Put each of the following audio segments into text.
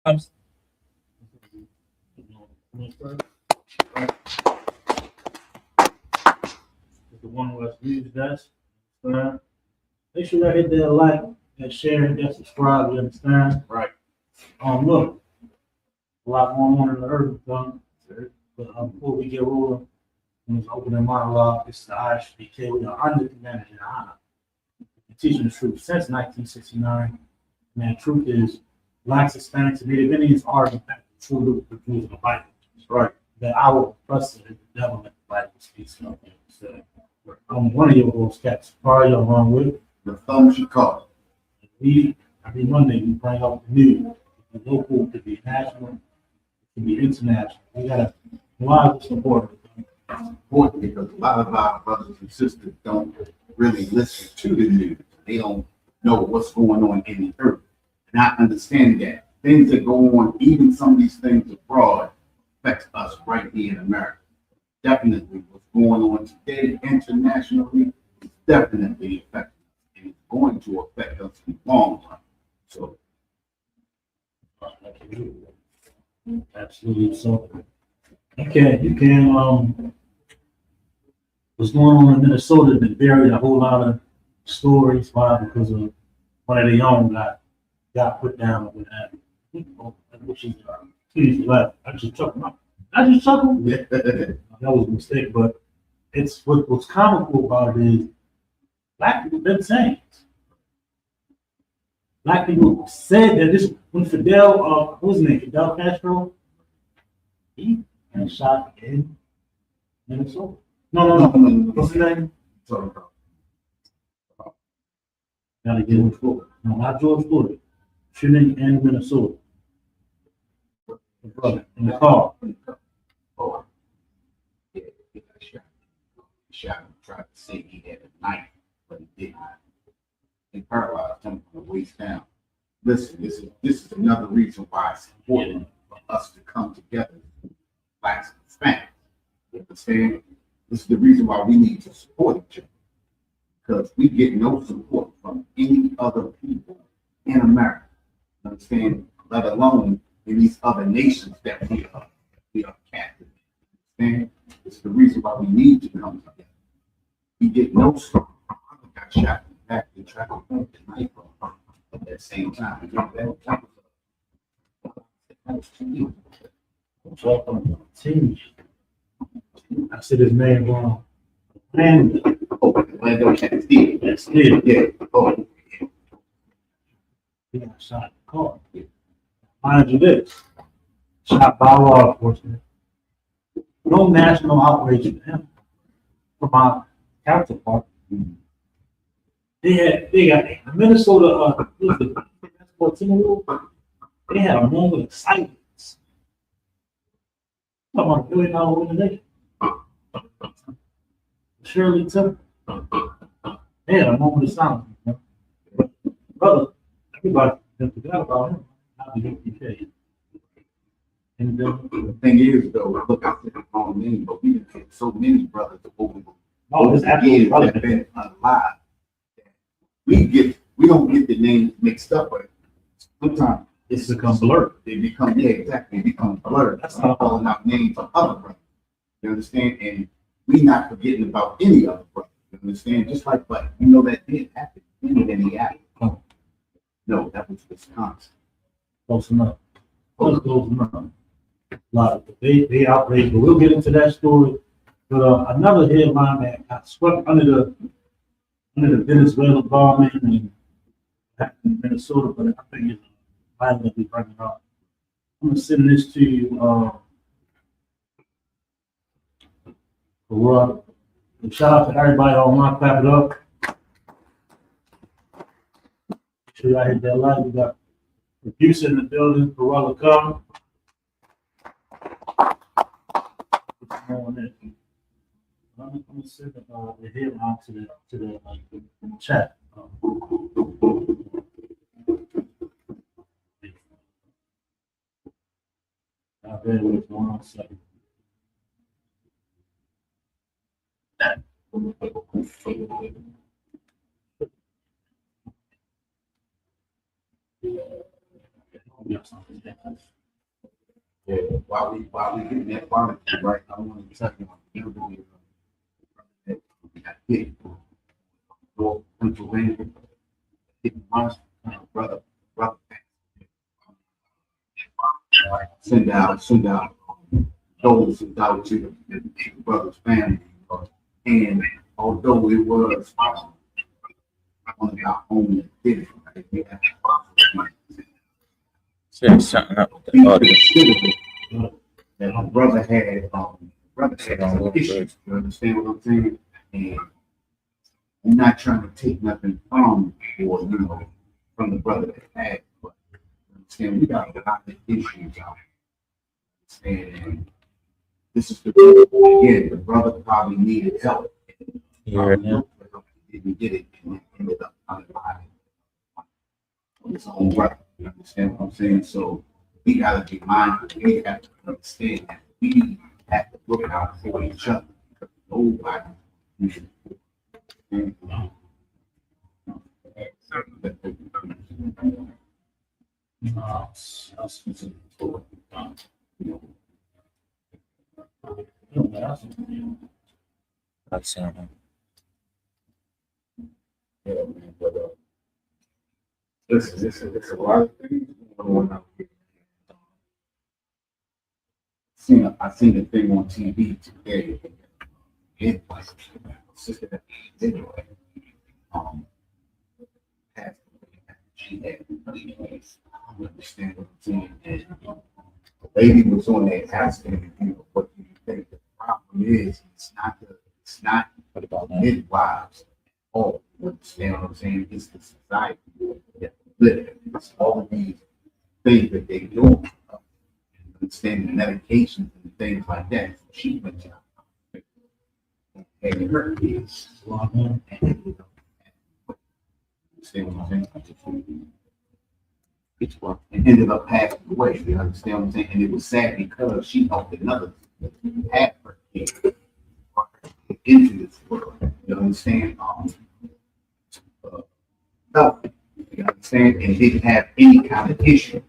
I'm The one was used that's make sure I hit that like, that share, and that subscribe, you understand? Right. Look, a lot going on in the earth, but before we get rolling, let's open the monologue. This is the ISUPK. We are under the managing honor. Teaching the truth since 1969. Man, truth is Blacks, Hispanics, and Native Indians are in fact the true truth of the Bible. That's right. That our precedent, the government, the Bible speaks of. So, I'm one of your hosts, Cats. Probably along with The thumb should call. we every Monday we bring up the news. It could be local, it could be national, it could be international. We got a lot of support. Important because a lot of our brothers and sisters don't really listen to the news. They don't know what's going on in the earth. And I understand that things that go on, even some of these things abroad, affects us right here in America. Definitely what's going on today internationally is definitely affecting us. And it's going to affect us in the long run. So Absolutely. So you can what's going on in Minnesota been buried a whole lot of stories. Why? Because of one of the young got put down with that. Which is please left. I just chuckled. That was a mistake, but it's what's comical about it is black people been saying it. Black people said that this when Fidel, what was his name? Fidel Castro, he got shot in Minnesota. No. What's his name? Gotta get George Floyd. No, not George Floyd. Shooting in Minnesota. The brother in the car. Oh, yeah, he got shot. He shot him, tried to say he had a knife, but he did not. He paralyzed him from the waist down. Listen, this is another reason why it's important for us to come together, Blacks and Hispanics. You understand? This is the reason why we need to support each other. Because we get no support from any other people in America. You understand? Let alone in these other nations that we are captive. And it's the reason why we need to come together. We get no support. I got shot in the back and tried to point the knife at that same time. That was too easy. Welcome to I said his name wrong. And Orlando Steve. that's Steve. Yeah. Oh, He got shot in the car. Mind you this. Shot by law enforcement. No national outrage for him. From my counterpart. They got Minnesota what was the basketball team rule? They had a moment of silence. Talking about $1 billion organization. Shirley Temple. They had a moment of silence. You know? Brother, everybody forgot about him. Not the UPK. And the thing is, though, look, I said the wrong name, but we have had so many brothers over it's the absolutely years that brother. have been alive. We don't get the names mixed up, but sometimes It's become blurred. they become, yeah, exactly, they become blurred. That's I'm calling out names of other brothers. You understand? And we not forgetting about any other brother. You understand? Just like, but you know that did happen in Minneapolis. No, that was Wisconsin. Close enough. Close enough. A lot of they outraged, but we'll get into that story. But another headline that got swept under the Venezuela bombing in Minnesota, but I think it's violently bringing up. I'm gonna send this to you. Shout out to everybody online, clap it up. Make sure y'all hit that like. We got producer in the building, Corolla come. I'm gonna send the headline to the chat. I'll bear with 1 second. Yeah, while we getting that barbecue right, I want to touch on the interview that we got hit. North Pennsylvania, hit my brother. Send out those out to the brother's family. And although it was on our own that did it, right, we had Say something up with the audio. that my brother had some issues. You understand what I'm saying? And I'm not trying to take nothing from from the brother that had, but you understand we got a lot of issues out here. And this is the brother probably needed help. Yeah. He didn't get it and ended up unalive on his own right. You understand what I'm saying? So we gotta be mindful. We have to understand that we have to look out for each other. Nobody. I've seen him. Yeah, man, but listen, there's a lot of things going on out here. I seen a thing on TV today. It was sister anyway. Passed away. She had I understand what I'm saying. And the lady was on there asking, what do you think the problem is? It's not What about that? midwives. Oh, you understand what I'm saying? It's the society that we live in. It's all these things that they do. Understand the medications and things like that. So she went to and her kids. And understand what I'm saying? And ended up passing away. You understand what I'm saying? And it was sad because she helped another have her kid into this world. You understand? Help. You understand? And didn't have any kind of issue.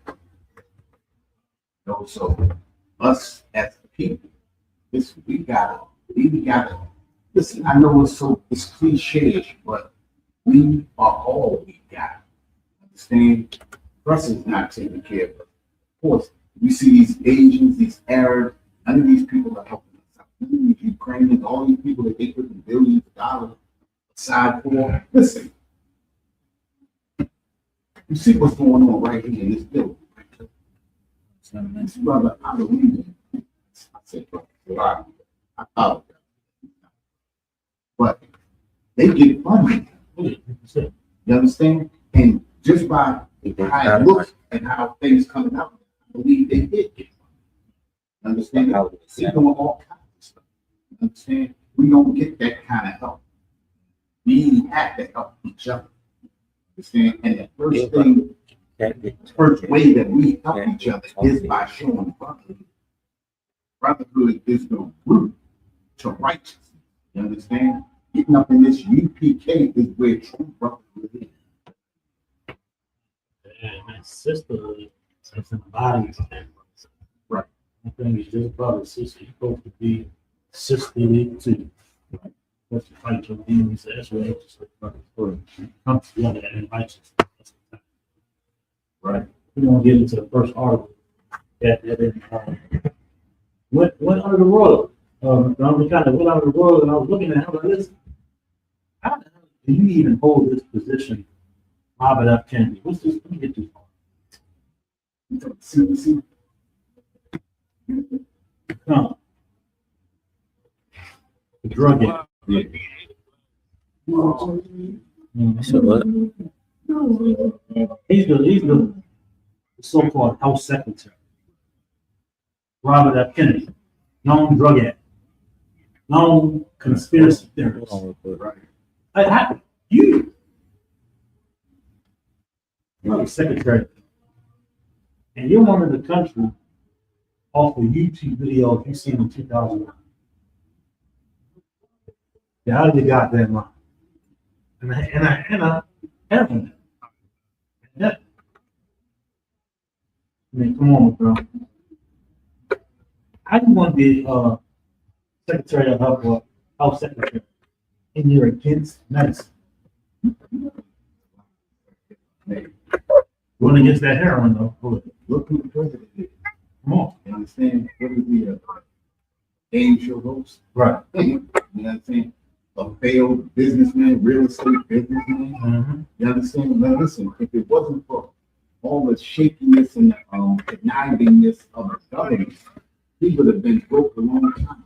So us as the people, we gotta listen. I know it's cliche, but we are all we got. Understand? Russ is not taking care of us. Of course, we see these Asians, these Arabs, none of these people are helping us out. None of these Ukrainians, all these people that they put in billions of dollars aside for. Listen, you see what's going on right here in this building. Brother, I believe you. I said, brother, I apologize. But they get funding. You understand? And just by how it looks and how things come out, I believe they did get funding. Understand? They're doing all kinds of stuff. Understand? We don't get that kind of help. We have to help each other. Understand? And the first thing, first way that we help each other is by showing brotherhood. Brotherhood is the root to righteousness. You understand? Getting up in this UPK is where true brotherhood is. And that sisterhood is in the body. Right. I think it's just brother, sister. You're supposed to be sisterly too. Right. Supposed to fight your demons. That's what it's just like brotherhood. Come together and righteousness. Right. We're gonna get into the first article. What under the world? I'm kind of what under the world, and I was looking at how this. How the hell do you even hold this position, Robert F. Kennedy? What's this? Let me get this. See. Come. The drug addict. So what? He's the so-called House Secretary. Robert F. Kennedy, known drug addict, known conspiracy theorist. Right. You're the secretary, and you're one of the country off of YouTube videos you seen in 2009. Yeah, out of your goddamn mind. And I have them. mean, come on, bro. How you want to be Secretary of Health or Health Secretary and you're against medicine? Hey, Going against that heroin though. Go ahead. look who the president is. Come on. You understand? What is he, a game show host? Right. You know what I'm saying? A failed businessman, real estate businessman. Mm-hmm. You understand? Now listen, if it wasn't for all the shakiness and connivingness of the government, he would have been broke a long time.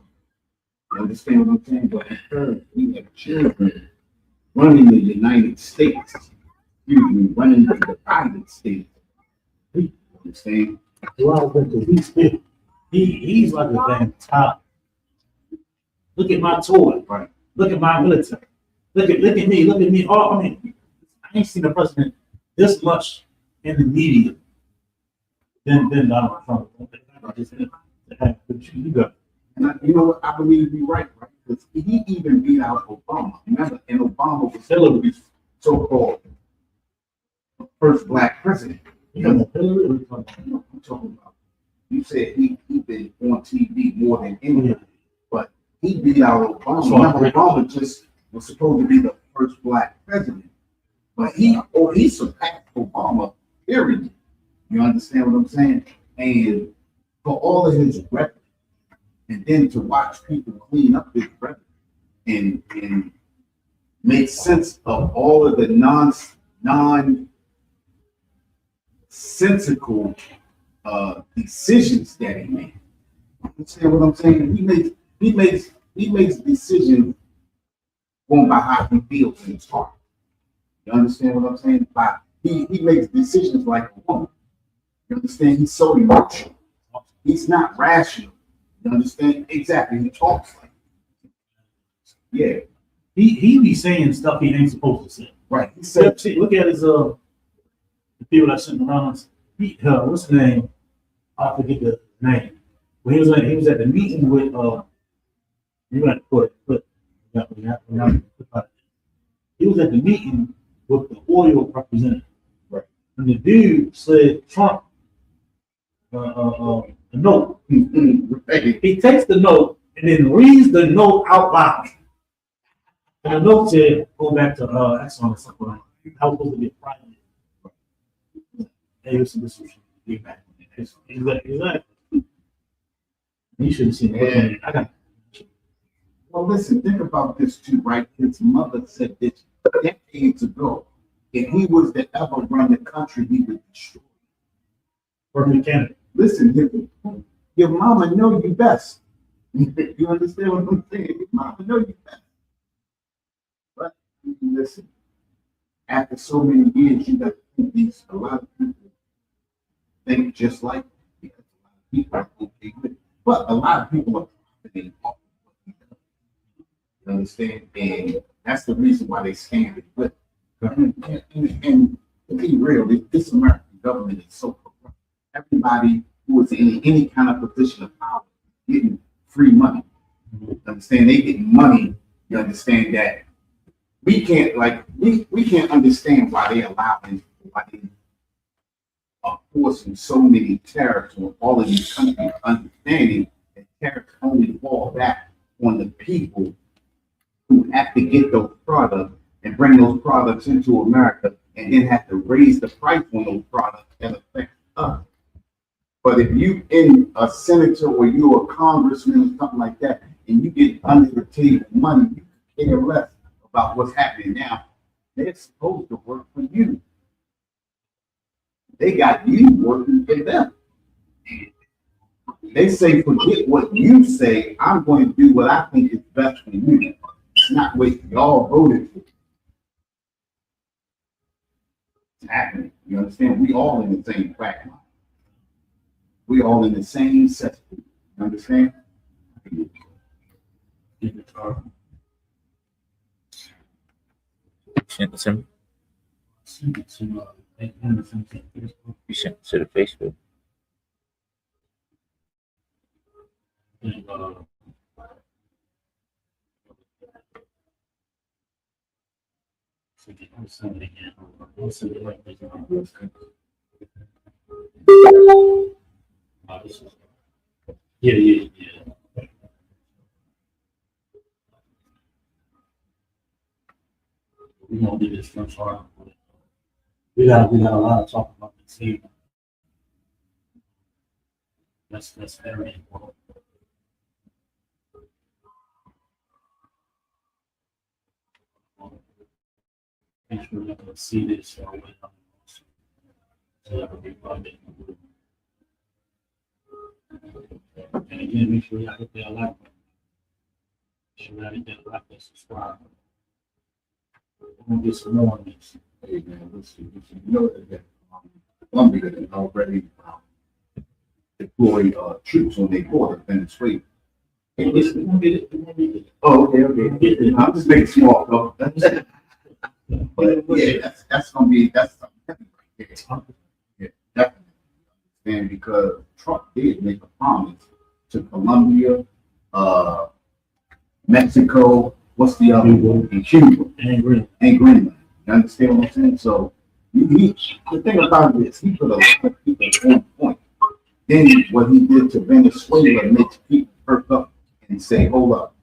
You understand what I'm saying? But because we have children running the United States, excuse me, running the divided states. You understand? Well, because he's like a damn top. Look at my toy. Right. Look at my military. Look at me. Look at me. Oh, I mean, I ain't seen a president this much in the media than Donald Trump. I just had to have you got. And you know what? I believe you're right? Because he even beat out Obama. Remember, and Obama was Hillary's so-called first black president. You know, Hillary, I'm talking about. You said he been on TV more than anyone, but he beat out Obama. Remember, Obama just was supposed to be the first black president, but he surpassed Obama. Period. You understand what I'm saying? And for all of his record, and then to watch people clean up his record and make sense of all of the nonsensical decisions that he made. You understand what I'm saying? He makes decisions going by how he feels in his heart. You understand what I'm saying? He makes decisions like a woman. You understand? He's so emotional. He's not rational. You understand? Exactly. He talks like it. Yeah. he be saying stuff he ain't supposed to say. Right. He said, See, look at his the people that sitting around us. What's his name? I forget the name. When he was at the meeting with you got to put he was at the meeting with the oil representative. right. And the dude said Trump the note. Right. He takes the note and then reads the note out loud. And the note said, go back to Exxon or something like that. I was supposed to be a private. Hey, listen, this was big back. Exactly. You should have seen it. I got. Well, listen, think about this too, right? His mother said this decades ago. If he was to ever run the country, he would destroy. Perfect candidate. Listen, your mama know you best. You understand what I'm saying? Your mama know you best. But listen, after so many years, you got to think these a lot of people think just like you. Because a lot of people are okay with it. But a lot of people are profiting off of what he does. You understand? And that's the reason why they stand it with. And to be real, this American government is so corrupt. Everybody who is in any kind of position of power is getting free money. You understand? They get money. You understand that we can't we can't understand why they are forcing so many tariffs on all of these countries, understanding that tariffs only fall back on the people who have to get those products and bring those products into America and then have to raise the price on those products that affect us. But if you in a senator or you're a congressman or something like that, and you get under the table money, you care less about what's happening now. They're supposed to work for you. They got you working for them. They say, forget what you say. I'm going to do what I think is best for you. It's not what y'all voted for. It's happening. You understand? We all in the same quagmire. We all in the same cesspool. You understand? Sent it to me. You sent it to the Facebook. This is, yeah. We gonna do this first hard. We got a lot to talk about this evening. That's very important. Make sure you can see this. So everybody. And again, make sure y'all hit that like button. Make sure y'all hit that like and subscribe. We're gonna get some more on this. Hey, man, listen, you know that Colombia has already deployed troops on their border, Venezuela. Hey, listen, we're gonna get it. Oh, okay. I'm just making small talk. But yeah, that's something heavy right there. Yeah, definitely. And because Trump did make a promise to Colombia, Mexico, what's the other one? And Cuba. And Greenland. You understand what I'm saying? So the thing about it is he put a lot of people on point. Then what he did to Venezuela makes people perk up and say, hold up.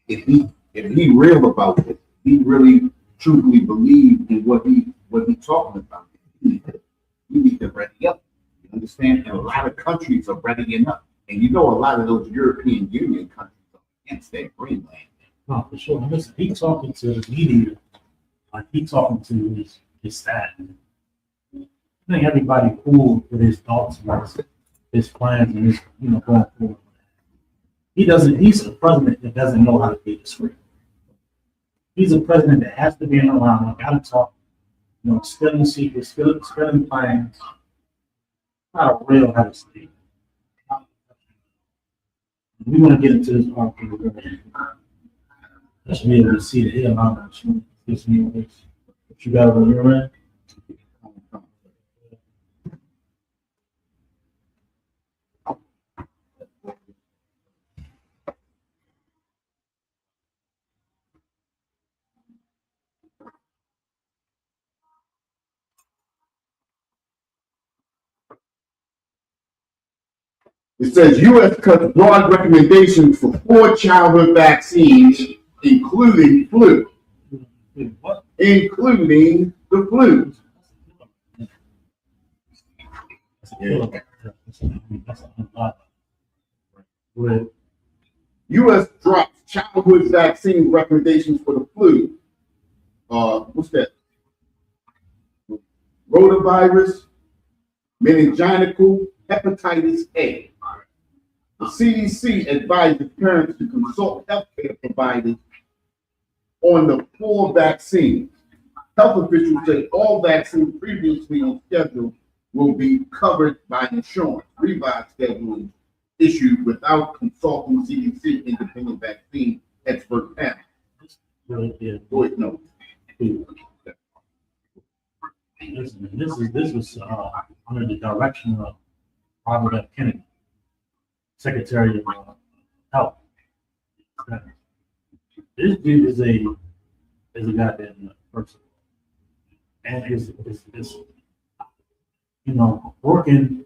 If he real about it, he really truly believed in what he talking about. You need to ready up. You understand? And a lot of countries are readying up. And you know a lot of those European Union countries are against that Greenland. no, for sure. Listen, he talking to the media, like he talking to his staff. I think everybody cool with his thoughts about his plans and his, going forward. He's a president that doesn't know how to be discreet. He's a president that has to be in the limelight, gotta talk, spilling secrets, spilling plans. Not a real head of state. We want to get into this article. Let's be able to see the headline. What you got on your end? It says U.S. cuts broad recommendations for 4 childhood vaccines, including flu. What? Including the flu. U.S. drops childhood vaccine recommendations for the flu. What's that? Rotavirus, meningococcal, hepatitis A. The CDC advises parents to consult healthcare providers on the 4 vaccines. Health officials say all vaccines previously on schedule will be covered by insurance. Revised schedule is issued without consulting CDC independent vaccine expert panel. Wait, no. This was under the direction of Robert F. Kennedy, Secretary of Health. This dude is a goddamn person, and is working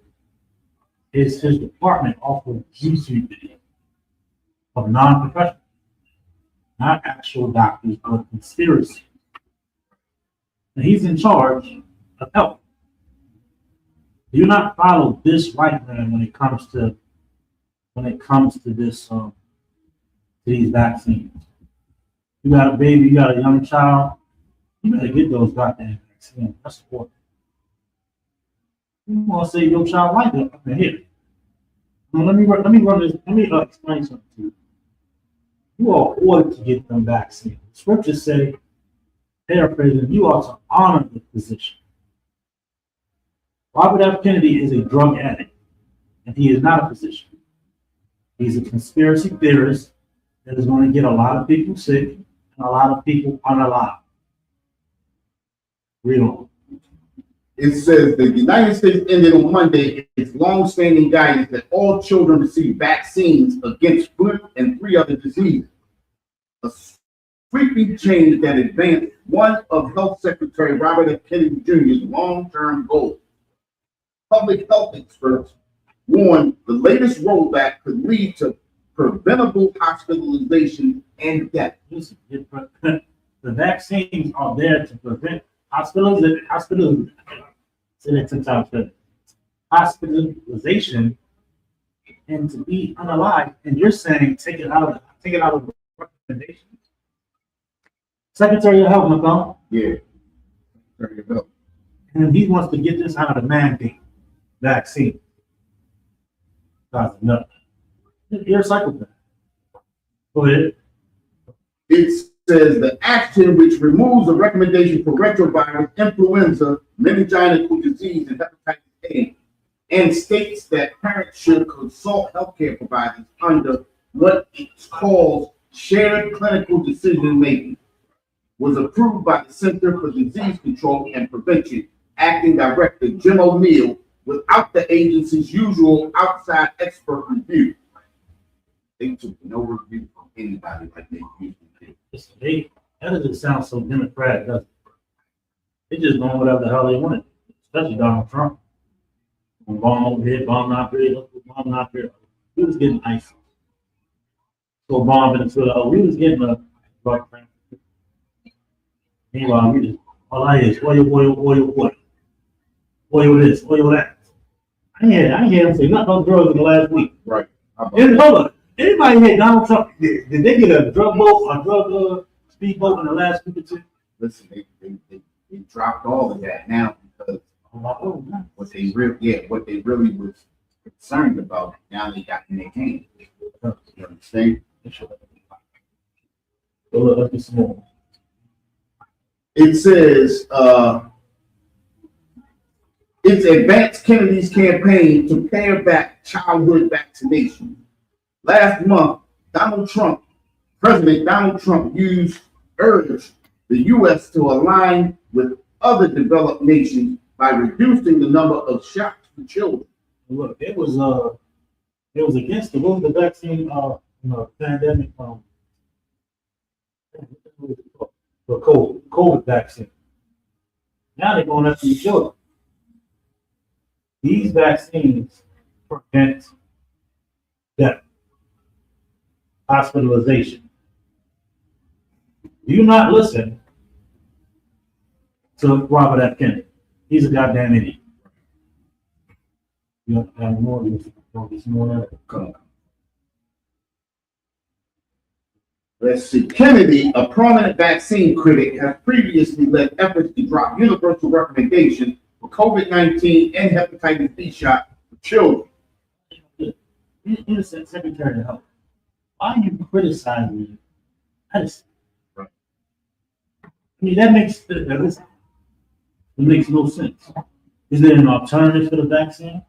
his department off of YouTube video of non-professionals, not actual doctors, but conspiracy. And he's in charge of health. Do not follow this right man when it comes to this to these vaccines. You got a baby, you got a young child, you better get those goddamn vaccines. That's important. You want to save your child life? Here. Now, let me run this. Let me explain something to you. You are ordered to get them vaccines. The scriptures say, paraphrasing, you are to honor the physician. Robert F. Kennedy is a drug addict, and he is not a physician. He's a conspiracy theorist that is going to get a lot of people sick and a lot of people unalive. Read on. It says the United States ended on Monday its long-standing guidance that all children receive vaccines against flu and 3 other diseases. A sweeping change that advanced one of Health Secretary Robert F. Kennedy Jr.'s long-term goals. public health experts warn the latest rollback could lead to preventable hospitalization and death. Listen, the vaccines are there to prevent hospitalization and to be unalive. And you're saying take it out of the recommendation. Secretary of Health, McConnell, Yeah. There you go. and he wants to get this out of the mandate vaccine. That's enough. You're a psychopath. Go ahead. It says the action which removes the recommendation for retrovirus, influenza, meningitis disease, and hepatitis A, and states that parents should consult healthcare providers under what it calls shared clinical decision making, was approved by the Center for Disease Control and Prevention, Acting Director Jim O'Neill, without the agency's usual outside expert review. They took no review from anybody like they usually do. That doesn't sound so democratic, does it? They just doing whatever the hell they want, especially Donald Trump. Bomb over here, bomb not here, bomb not here. We was getting ISIS. So bomb Venezuela, we was getting a drug trafficking. Meanwhile, we just, all I hear is oil this, oil that. I ain't hear him say nothing about drugs in the last week. Right. And hold on, anybody hear Donald Trump? Did they get a drug speedboat in the last week or two? Listen, they dropped all of that now because what they really was concerned about, now they got in their hands. You understand? Go look, let's get some more. It says it's advanced Kennedy's campaign to pare back childhood vaccination. Last month, President Donald Trump urged the U.S. to align with other developed nations by reducing the number of shots for children. Look, it was against the vaccine pandemic for COVID vaccine. Now they're going after the children. These vaccines prevent death, hospitalization. Do not listen to Robert F. Kennedy. He's a goddamn idiot. You don't have more Come on. Let's see. Kennedy, a prominent vaccine critic, has previously led efforts to drop universal recommendations for COVID-19 and hepatitis B shot for children. Innocent Secretary of Health. Why are you criticizing medicine? Right. I mean, that makes no sense. Is there an alternative for the vaccine?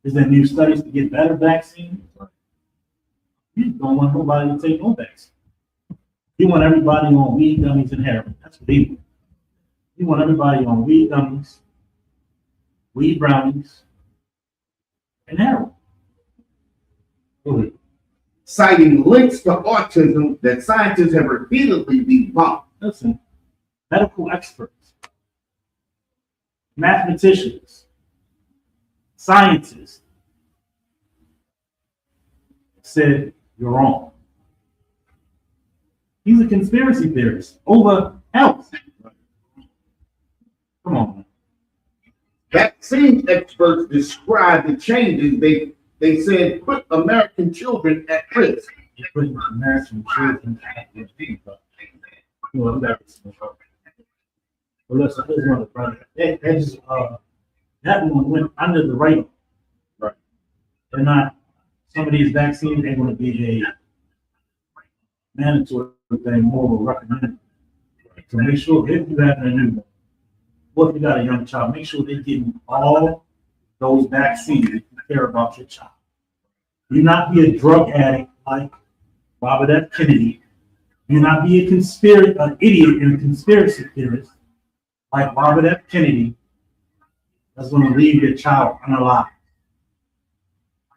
Is there new studies to get better vaccines? You don't want nobody to take no vaccine. You want everybody on weed gummies and heroin. That's what they want. You want everybody on weed gummies, weed brownies, and heroin. Go ahead. Citing links to autism that scientists have repeatedly debunked. Listen, medical experts, mathematicians, scientists said you're wrong. He's a conspiracy theorist over health. Come on, man. Vaccine experts describe the changes they said put American children at risk. You're putting American children at risk. Well, listen, here's one of the problems. That one went under the radar. Right. They're not, some of these vaccines ain't going to be a mandatory thing, more of a recommended. So make sure if you have a new, or if you got a young child, make sure they're getting all those vaccines if you care about your child. Do not be a drug addict like Robert F. Kennedy. Do not be an idiot and a conspiracy theorist like Robert F. Kennedy that's going to leave your child unalive.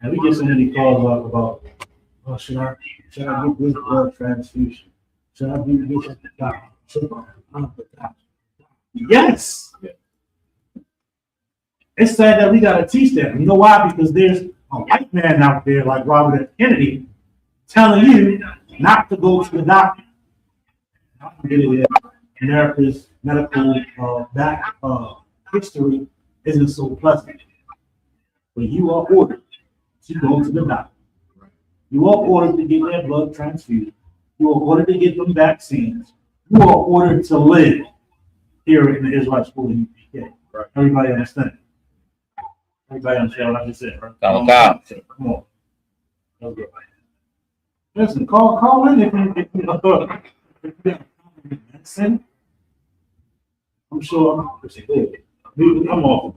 And we get so many calls about, oh, should I get this blood transfusion? Should I be get the doctor? Yes. It's sad that we gotta teach them. You know why? Because there's a white man out there like Robert F. Kennedy telling you not to go to the doctor. America's medical history isn't so pleasant. But you are ordered to go to the doctor. You are ordered to get their blood transfused. You are ordered to get them vaccines. You are ordered to live here in the Israel school in UPK. Right. Everybody understand? Everybody understand what I just said, right? Come on. Okay. Listen, call in if you medicine. I'm sure I'm off.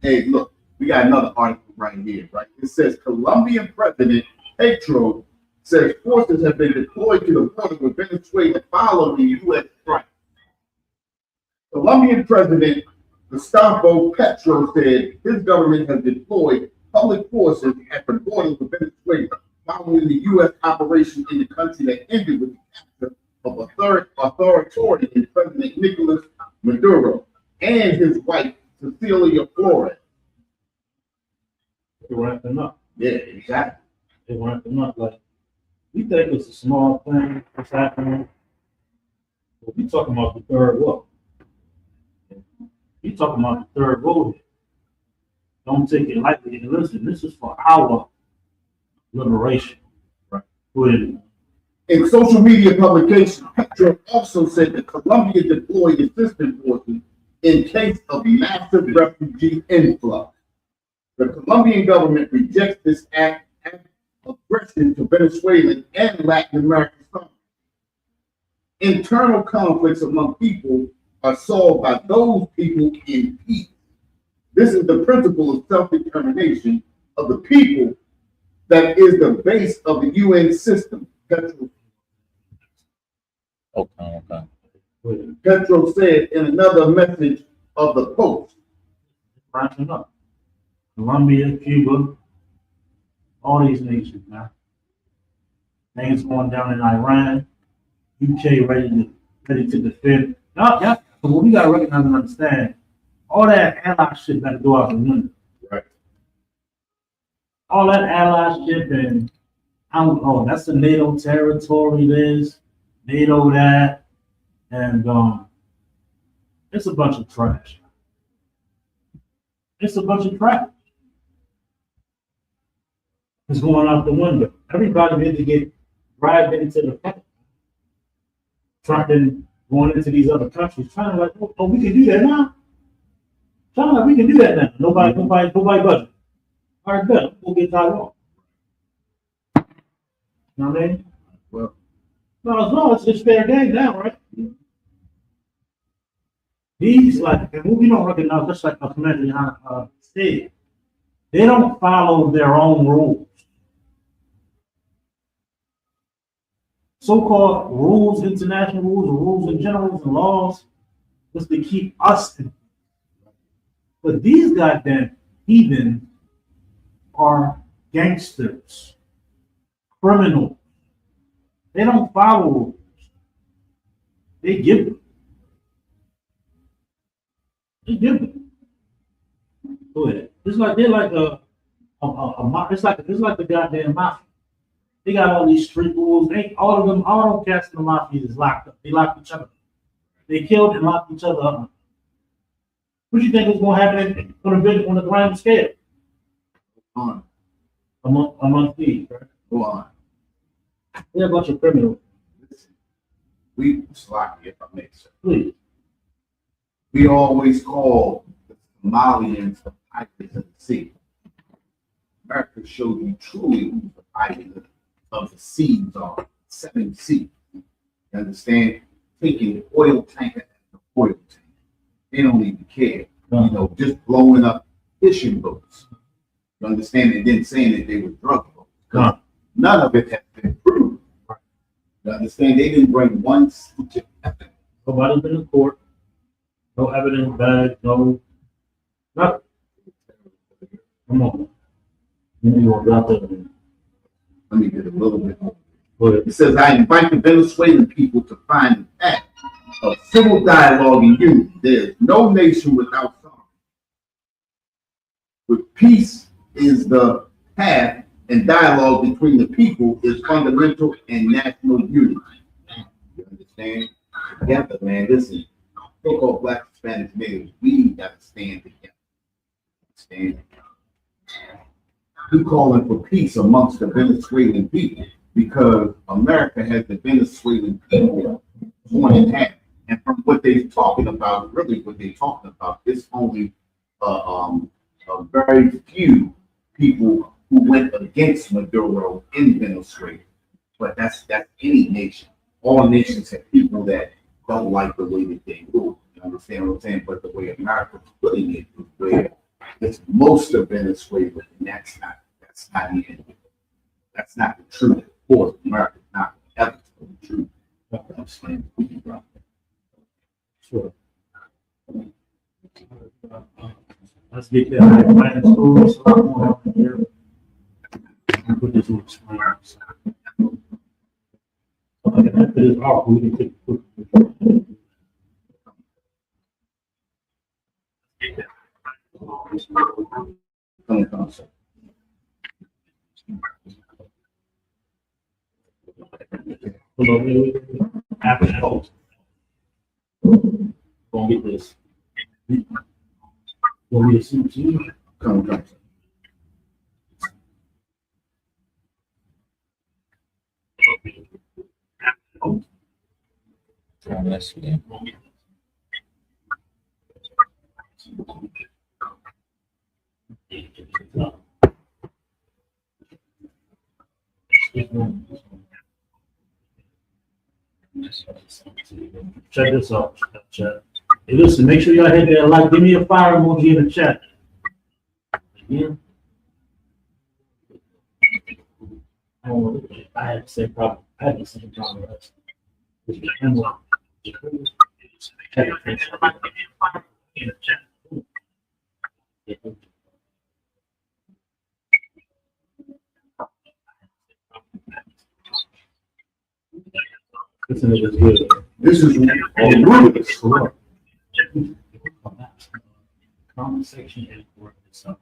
Hey, look, we got another article right here, right? It says Colombian President Petro says forces have been deployed to the border with Venezuela following U.S. strike. Colombian President Gustavo Petro said his government has deployed public forces at the border with Venezuela following the U.S. operation in the country that ended with the capture of a third authoritarian President Nicolas Maduro and his wife Cecilia Flores. They ramped them up. Yeah, exactly. They ramped them up. Like, we think it's a small thing that's happening. But we talking about the third world. We talking about the third world. Don't take it lightly. And listen, this is for our liberation. Right. When in social media publication, Petro also said that Colombia deployed assistance forces in case of massive refugee influx. The Colombian government rejects this act of aggression to Venezuelan and Latin American countries. Internal conflicts among people are solved by those people in peace. This is the principle of self-determination of the people that is the base of the UN system. Okay. Petro said in another message of the Post. ramping up. Colombia, Cuba, all these nations now. Things going down in Iran, UK ready to defend. Yeah. So what we gotta recognize and understand, all that ally shit gotta go out the window. Right. All that allyship and that's the NATO territory, this, NATO that, and it's a bunch of trash. It's a bunch of trash. It's going out the window. Everybody needs to get dragged into the fight. Trying going into these other countries, trying to like, oh, we can do that now. Trying like we can do that now. Nobody budget. All right, good. We'll get Taiwan. You know what I mean? Well, no, it's fair game now, right? These and what we don't recognize, just like a commander said, they don't follow their own rules. So-called rules, international rules, or rules in general, and laws, was to keep us in. But these goddamn heathen are gangsters, criminals. They don't follow rules. They give them. Go ahead. It's like they're like it's like the goddamn mafia. They got all these street rules. All of them cats in the mafia is locked up. They locked each other up. They killed and locked each other up. What do you think is going to happen on the grand scale? Among thieves, right? Go on. They're a bunch of criminals. Listen, we sloppy, if I may say. Please. We always call the Somalians the pirates of the sea. America showed you truly who the pirates of the seas are. 7 seas. You understand? Taking oil tanker as the oil tanker. They don't even care. You know, just blowing up fishing boats. You understand? And then saying that they were drug boats. None of it has been proved. You understand? They didn't bring one stitch of evidence. Nobody's been in court. No evidence bag. No. Nothing. Come on. Let me get a little bit more. It says, I invite the Venezuelan people to find an path of civil dialogue and unity. There is no nation without sorrow. But peace is the path, and dialogue between the people is fundamental and national unity. You understand? Together, man. Listen, so-called Black, Hispanic, Native, we got to stand together. Stand. We calling for peace amongst the Venezuelan people because America has the Venezuelan people torn in half. And from what they're talking about, really what they're talking about, it's only a very few people who went against Maduro in Venezuela. But that's any nation. All nations have people that don't like the way that they rule. You understand what I'm saying? But the way America's putting it is where it's most of Venezuela, and that's not the truth. Of course, America's not ever the truth. I'm saying, Sure. Let's get that Atlanta story. So I'm gonna have to hear. Put this on the screen. So I can put this off. We can take after that. Gonna get this. Want me to see what you? come. Let's see. Check this out. Chat. Hey, listen, make sure y'all hit that like. Give me a fire emoji in the chat. Again. I had the same problem. Right? This is good. This is Comment section and work this up.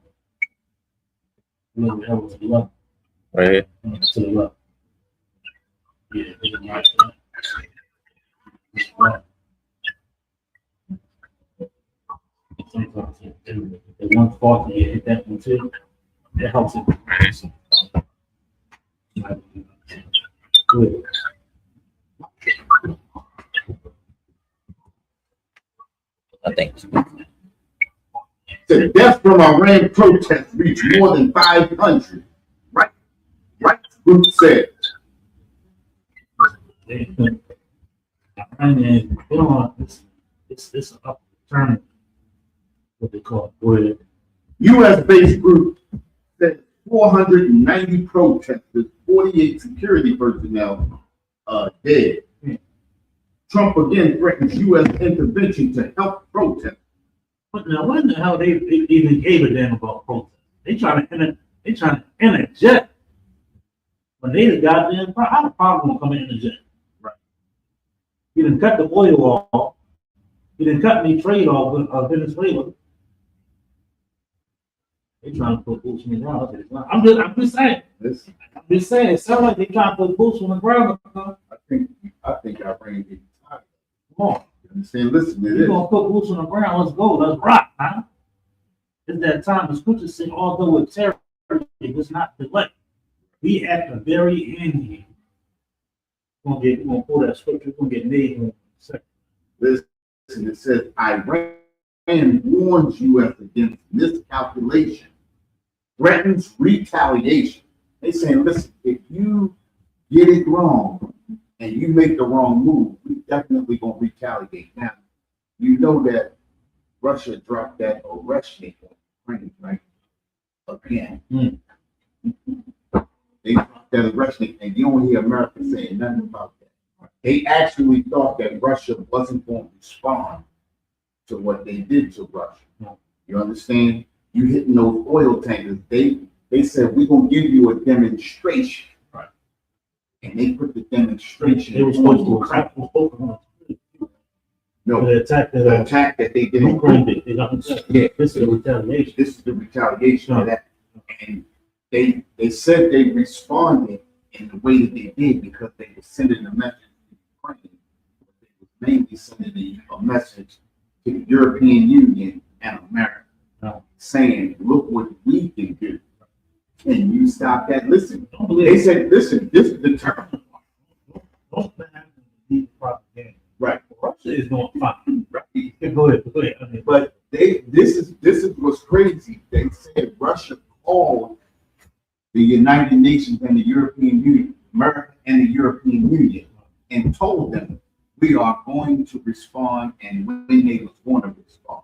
That was love. Right here. To the left. Yeah, right. Sometimes the one fault you hit that one too. That helps it. Good. I think. The death from Iran protests reached more than 500. Right group said. It's upturning what they call it. U.S.-based group said 490 protesters, 48 security personnel dead. Trump again threatens U.S. intervention to help protest. But now, when the hell they even gave a damn about protest? They trying to interject when they the goddamn. I have a problem with coming in interject. Right. You didn't cut the oil off. You didn't cut any trade off with Venezuela. They trying to put boots on the ground. I'm just saying. I'm just saying. It sounds like they trying to put boots on the ground. I think Iran is tired. Come on. You understand? Listen to We're this. gonna put boots on the ground. Let's go. Let's rock, huh? It's that time. The scripture say, although with terror, it was not delay. We at the very end here. We're gonna pull that scripture. We're gonna get made in a second. Listen, it says Iran warns U.S. against miscalculation, threatens retaliation. They saying, listen, if you get it wrong and you make the wrong move, we definitely gonna retaliate. Now, you know that Russia dropped that arrest on Ukraine, right? Again. They dropped that arrest, and you don't hear America saying nothing about that. They actually thought that Russia wasn't going to respond to what they did to Russia. You understand? You hitting those oil tankers. They said, we're going to give you a demonstration. Right. And they put the demonstration. They were supposed to. No, The attack the that attack that they did on Ukraine did, they got attacked. Yeah. This is a retaliation. this is the retaliation of that. And they said they responded in the way that they did because they were sending a message to Ukraine. They were mainly sending a message to the European Union and America, saying, look what we can do. Can you stop that? Listen, they said, listen, this is the term. Don't have to be propaganda. Right. Russia is going fine. Right. Go ahead. I mean, But this is what's crazy. They said Russia called the United Nations and the European Union, America and the European Union, and told them we are going to respond and when they was going to respond.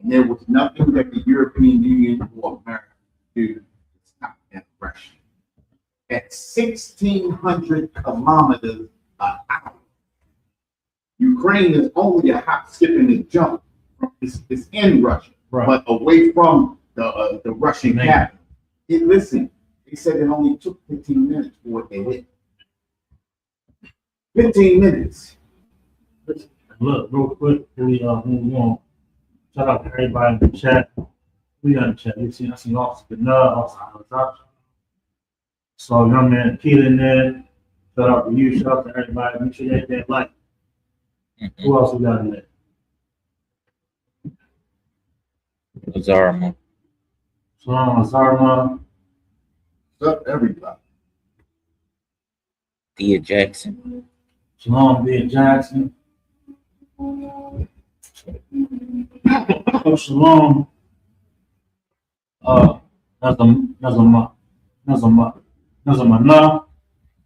And there was nothing that the European Union or America could do to stop that Russia. At 1,600 kilometers an hour, Ukraine is only a hop, skip, and a jump. It's in Russia, right. but away from the Russian Man. capital. Listen, they said it only took 15 minutes for what they hit. 15 minutes. Look, real quick, we move on. Shout out to everybody in the chat. We got in the chat. I seen Officer Bernard, Officer Alexander. So young man Keith in there. Shout out to you. Shout out to everybody. Make sure you hit that like. Who else we got in there? Zarma. Shalom Zarma. What's up, everybody? Thea Jackson. Shalom B. Jackson. Shalom. Nazama.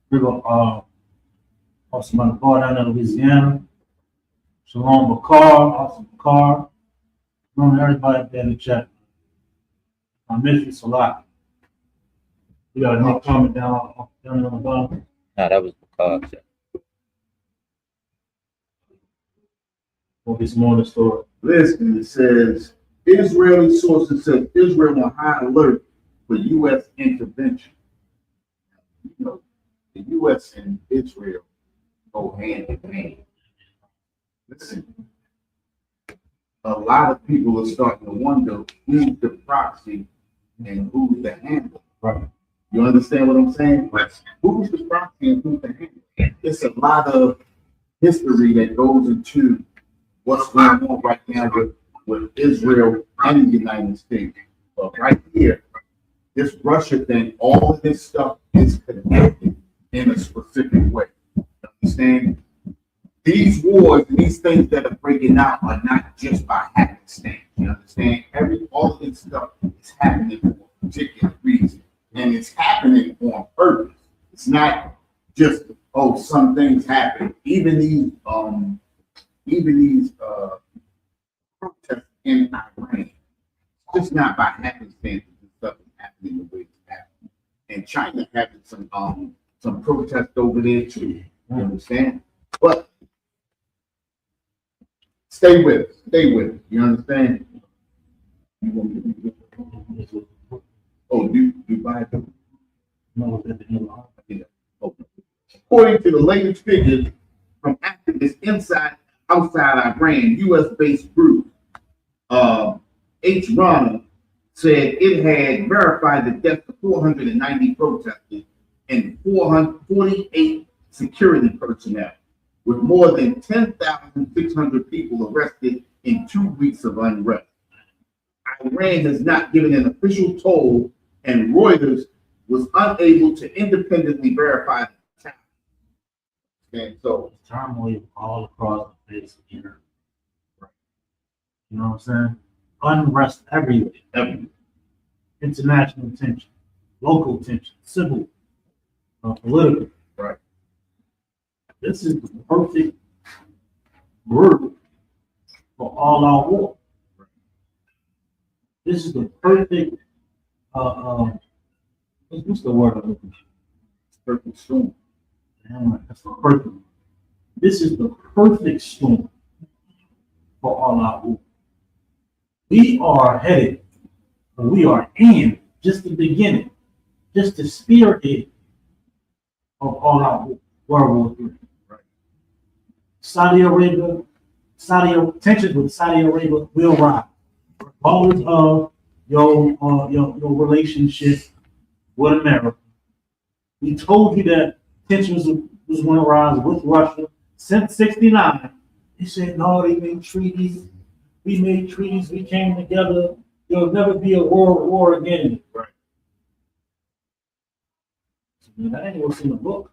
We're going also my boy down in Louisiana. Shalom Bakar, awesome Bakar. Shalom everybody there in the chat. I miss you a lot. We got a new comment down on the bottom. No, that was because We'll get some more of the story. Listen, it says Israeli sources said Israel on high alert for U.S. intervention. You know, the U.S. and Israel go hand in hand. Listen, a lot of people are starting to wonder who's the proxy and who's the handler. Right. You understand what I'm saying? Who's the proxy and who's the handler? It's a lot of history that goes into what's going on right now with Israel and the United States. But right here, this Russia thing, all of this stuff is connected in a specific way. Understand? These wars and these things that are breaking out are not just by happenstance. You understand? All of this stuff is happening for a particular reason. And it's happening on purpose. It's not just, some things happen. Even these protests in Iran, it's just not by happenstance that stuff is happening the way it's happening. And China having some protests over there too. You understand? But stay with it. You understand? Dubai. Yeah. According to the latest figures from activists outside Iran, U.S.-based group H-Rana said it had verified the death of 490 protesters and 448 security personnel, with more than 10,600 people arrested in 2 weeks of unrest. Iran has not given an official toll, and Reuters was unable to independently verify the attack. And so, turmoil all across the face of the earth. You know what I'm saying? Unrest everywhere. International tension, local tension, civil, political. Right. This is the perfect word for all our war. Right. This is the perfect, what's the word I'm looking for? perfect storm. Damn, that's the perfect. This is the perfect storm for all our war. We are headed, or we are in just the beginning, just the spearhead of all our World War III. Right. Saudi Arabia, tensions with Saudi Arabia will rise, regardless of your relationship with America. We told you that tensions was going to rise with Russia since '69. They said, no, they made treaties. We made treaties. We came together. There'll never be a world war again. Right. So, man, that ain't what's in the book.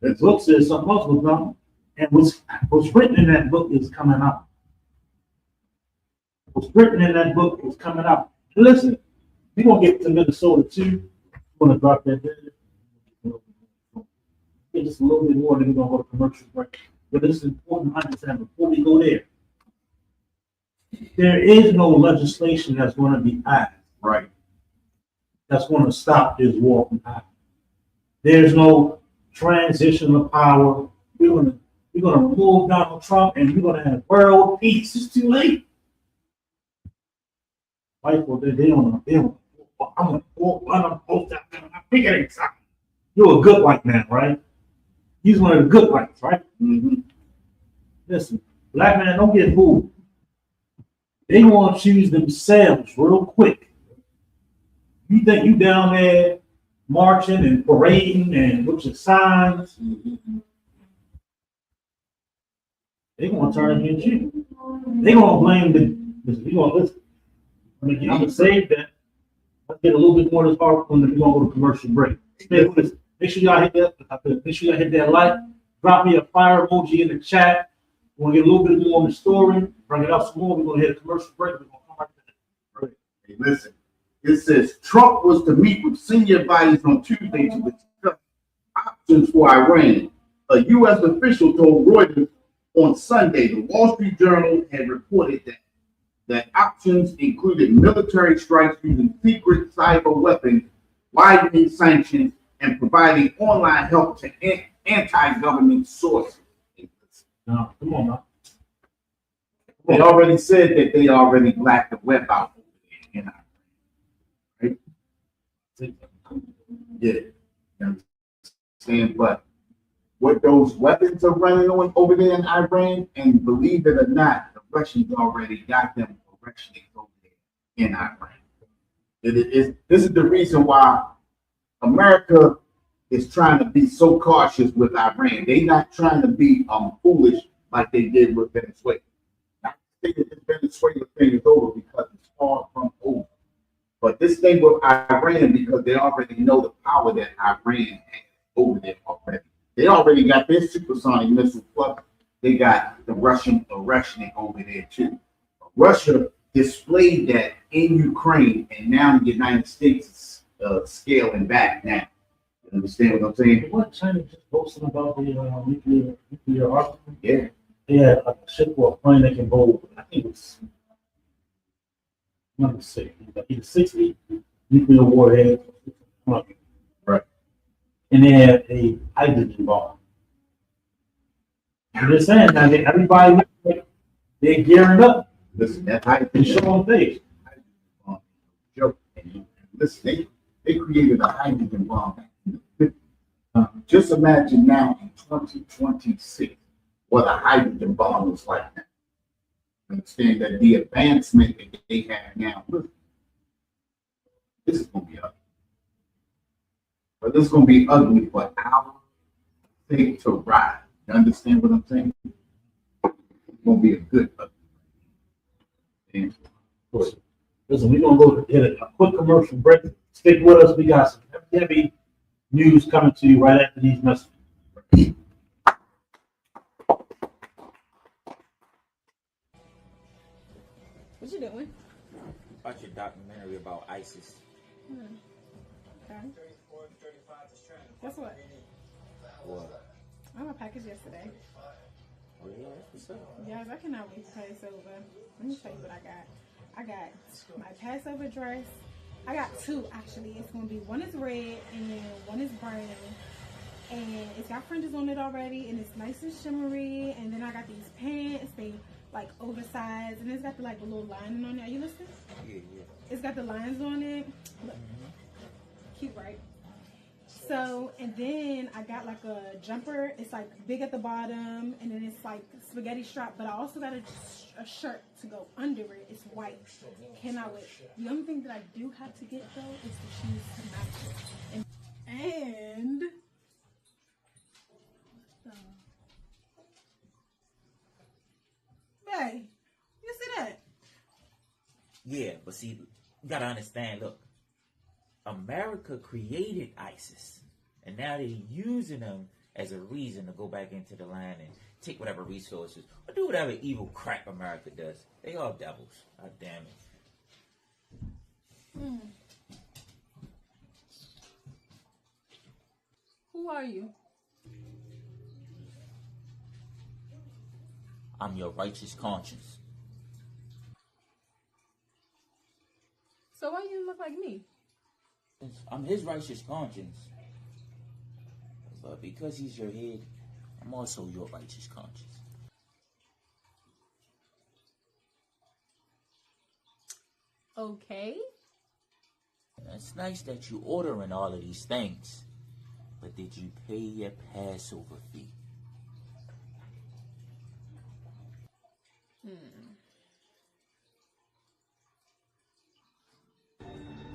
The book says something else was coming. And what's written in that book is coming out. What's written in that book is coming out. And listen, we're going to get to Minnesota too. We're going to drop that there. Get just a little bit more, then we're going to go to commercial break. But it's important to understand before we go there, there is no legislation that's going to be passed. Right. That's going to stop this war from happening. There's no transition of power. We're going to remove Donald Trump and we're going to have world peace. It's too late. White people, they don't. I'm picking it. You're a good white man, right? He's one of the good whites, right? Mm-hmm. Listen, black man, don't get fooled. They want to choose themselves real quick. You think you down there marching and parading and with your signs? They gonna turn against you. They gonna blame listen. I'm gonna save that. Let's get a little bit more of this article, and then we're gonna go to commercial break. Stay with us. Make sure y'all hit that. Make sure y'all hit that like. Drop me a fire emoji in the chat. We're gonna get a little bit more on the story. Bring it up some more. We're gonna hit a commercial break. We're gonna come back to that. Hey, listen. It says Trump was to meet with senior advisors on Tuesday to discuss options for Iran. A U.S. official told Reuters on Sunday. The Wall Street Journal had reported that options included military strikes using secret cyber weapons, widening sanctions, and providing online help to anti-government sources. Now, come on now. They already said that they already blacked the web out over there in Iran. Right? Yeah. You understand? But what those weapons are running on over there in Iran, and believe it or not, the Russians already got them directioning over there in Iran. This is the reason why America is trying to be so cautious with Iran. They're not trying to be foolish like they did with Venezuela. I think that this Venezuela thing is over because it's far from over. But this thing with Iran, because they already know the power that Iran has over there already. They already got their supersonic missile plus they got the Russian directioning over there too. Russia displayed that in Ukraine, and now the United States is scaling back now. You understand what I'm saying? What China just posting about the nuclear arsenal? Yeah. They had a ship or a plane that can go, I think it's number 6, either 60 nuclear warheads. Right. And they had a hydrogen bomb. And they're saying now that everybody, they're gearing up. Listen, that hydrogen and showing face. Joke. Listen, they created a hydrogen bomb. Just imagine now in 2026 what a hydrogen bomb is like now. Understand that the advancement that they have now, this is going to be ugly. But this is going to be ugly for our thing to ride. You understand what I'm saying? It's going to be a good ugly. And Listen, we're going to go hit a quick commercial break. Stick with us. We got some heavy news coming to you right after these messages. What you doing? Watch your documentary about ISIS. Okay. Guess what? What? I got a package yesterday. Oh yeah, that's what's up. Yes, I cannot wait to Passover. Let me show you what I got. I got my Passover dress. I got two actually. It's gonna be one is red and one is brown. And it's got fringes on it already and it's nice and shimmery. And then I got these pants, they like oversized, and it's got the like the little lining on it. Are you listening? Yeah. It's got the lines on it. Look. Cute, right? So, and then I got like a jumper. It's like big at the bottom, and then it's like spaghetti strap. But I also got a shirt to go under it. It's white. Cannot wait. The only thing that I do have to get though is the shoes to match it. And hey, you see that? Yeah, but see, you gotta understand, look, America created ISIS, and now they're using them as a reason to go back into the land and take whatever resources, or do whatever evil crap America does. They all devils. God damn it. Who are you? I'm your righteous conscience. So why you look like me? I'm his righteous conscience. But because he's your head, I'm also your righteous conscience. Okay. It's nice that you ordering all of these things, but did you pay your Passover fee?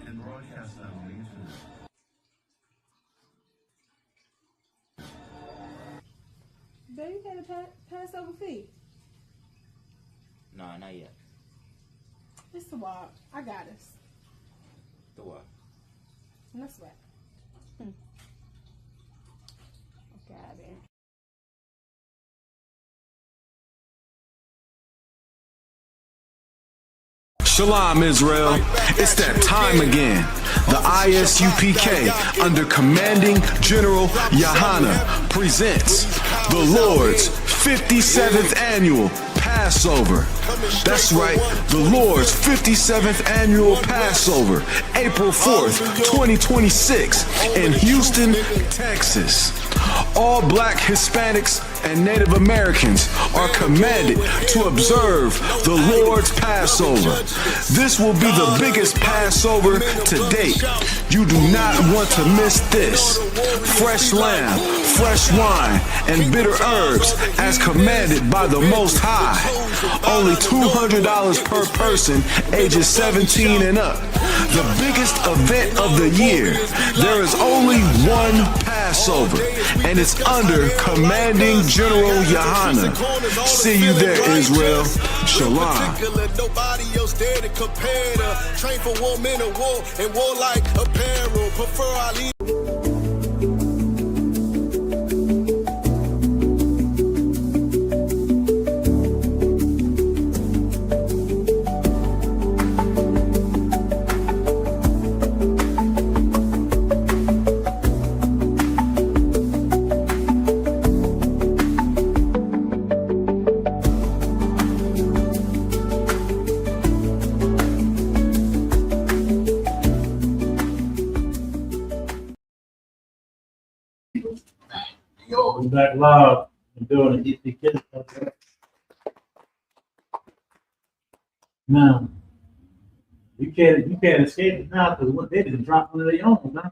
And broadcast that on the internet. Baby, you got a Passover fee. Nah, not yet. It's the walk. I got us. The what? No sweat. Got it. Shalom, Israel. It's that time again. The ISUPK, under Commanding General Yahana, presents the Lord's 57th Annual Passover. That's right, the Lord's 57th Annual Passover, April 4th, 2026, in Houston, Texas. All Black, Hispanics, and Native Americans are commanded to observe the Lord's Passover. This will be the biggest Passover to date. You do not want to miss this. Fresh lamb, fresh wine, and bitter herbs as commanded by the Most High. Only $200 per person, ages 17 and up. The biggest event of the year. There is only one Passover, and it's under Commanding General Yahana. See you there, Israel. Shalom. Nobody else there to compare to. Train for war, men of war, and warlike apparel. Prefer I leave. We're back live and doing the ISUPK. Now, you can't escape it now because they didn't drop one of their own now.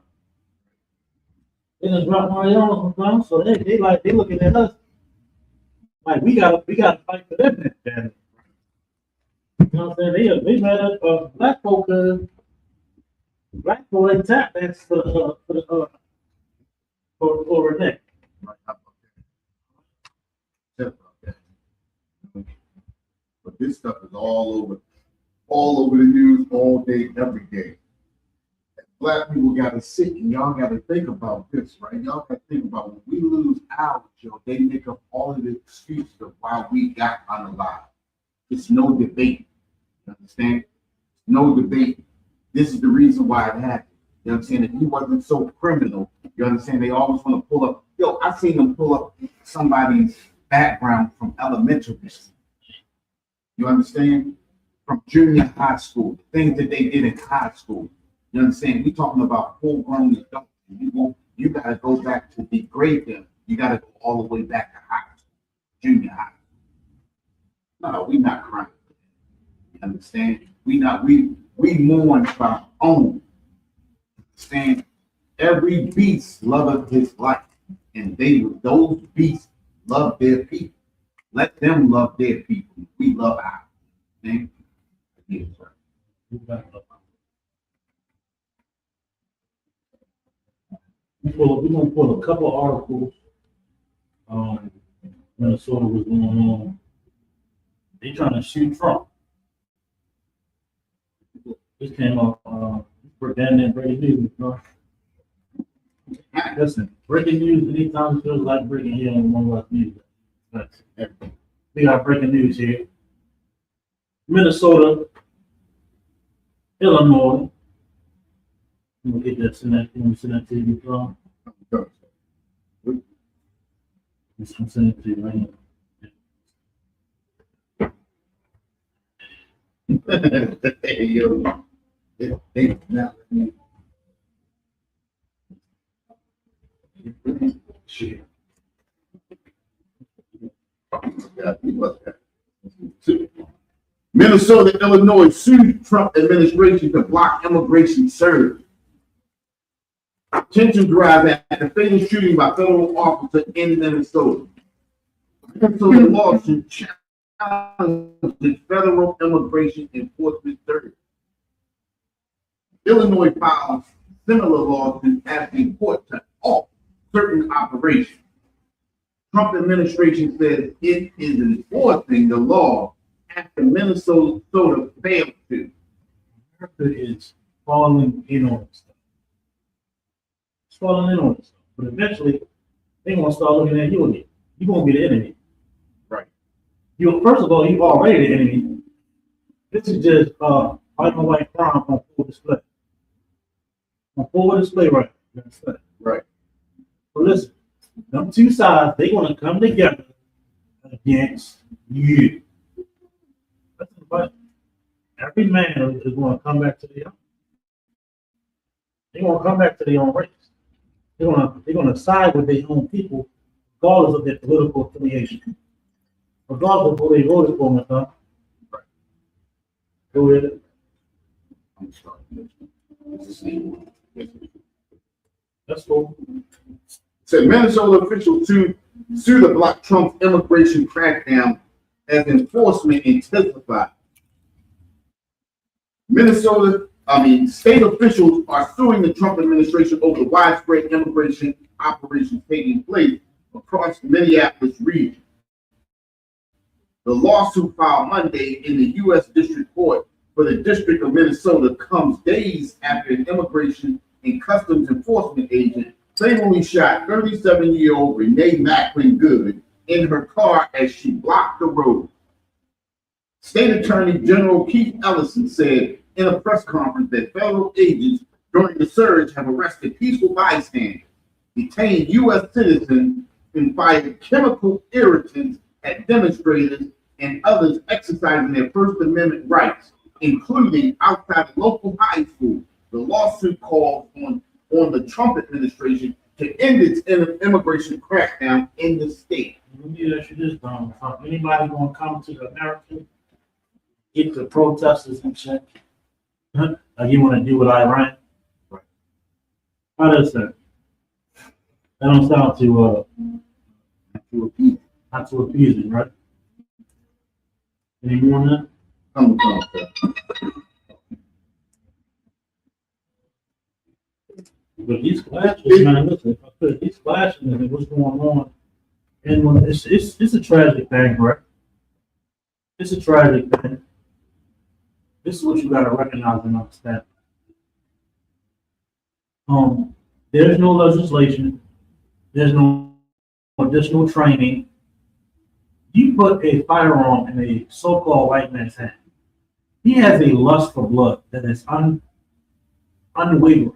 They didn't drop one of their own now, so they looking at us like we gotta fight for them next family. You know what I'm saying? They mad at black folk they tap dance for over neck. Right, how about that? Just about that. But this stuff is all over the news all day, every day. Black people gotta sit and y'all gotta think about this, right? Y'all gotta think about when we lose ours, they make up all of the excuses of why we got unalive. It's no debate. You understand? No debate. This is the reason why it happened. You understand? If he wasn't so criminal, you understand? They always want to pull up. I seen them pull up somebody's background from elementary school. You understand? From junior high school, the things that they did in high school. You understand? We talking about full-grown adults. You got to go back to degrade them. You got to go all the way back to high school, junior high. No, we not crying. You understand? We mourn for our own. Understand? Every beast loveth his life, and those beasts love their people. Let them love their people. We love ours. Okay? Yes, sir. We're gonna pull a couple articles. Minnesota was going on. They trying to shoot Trump. This came up, breaking news. Listen, breaking news anytime it feels like breaking here on One West News. We got breaking news here. Minnesota, Illinois. I'm gonna get that, send that to you, John. I'm sending it to you right now. Hey, yo. Now. Shit. Minnesota, Illinois sued Trump administration to block immigration surge. Tensions rise after fatal shooting by federal officer in Minnesota. Minnesota lawsuit challenges federal immigration enforcement surge. Illinois filed similar lawsuit asking court to halt certain operations. Trump administration says it is enforcing the law after Minnesota failed to. America is falling in on this stuff. It's falling in on this stuff. But eventually, they're going to start looking at you again. You're going to be the enemy. Right. First of all, you're already the enemy. This is just white on white crime on full display. On full display right now. Right. So listen, them two sides, they're going to come together against you. But every man is going to come back to their own. They're going to come back to their own race. They're going to side with their own people, regardless of their political affiliation. Regardless of who they voted for, my son. Right. Go ahead. I'm sorry. That's cool. Said Minnesota officials sue to block Trump's immigration crackdown as enforcement intensified. State officials are suing the Trump administration over widespread immigration operations taking place across the Minneapolis region. The lawsuit filed Monday in the U.S. District Court for the District of Minnesota comes days after an immigration and customs enforcement agent fatally shot 37-year-old Renee Macklin Good in her car as she blocked the road. State Attorney General Keith Ellison said in a press conference that federal agents during the surge have arrested peaceful bystanders, detained U.S. citizens, and fired chemical irritants at demonstrators and others exercising their First Amendment rights, including outside the local high school. The lawsuit calls on the Trump administration to end its immigration crackdown in the state. Let me ask you this, Donald Trump. Anybody going to come to America, get the protesters and shit? Like you want to deal with Iran? Right. How does that? That don't sound too not too appeasing, right? Any more on that? But these clashes, man, listen, these clashes and what's going on, and when it's a tragic thing, right? It's a tragic thing. This is what you gotta recognize and understand. There's no legislation, there's no additional training. You put a firearm in a so-called white man's hand. He has a lust for blood that is unwavering.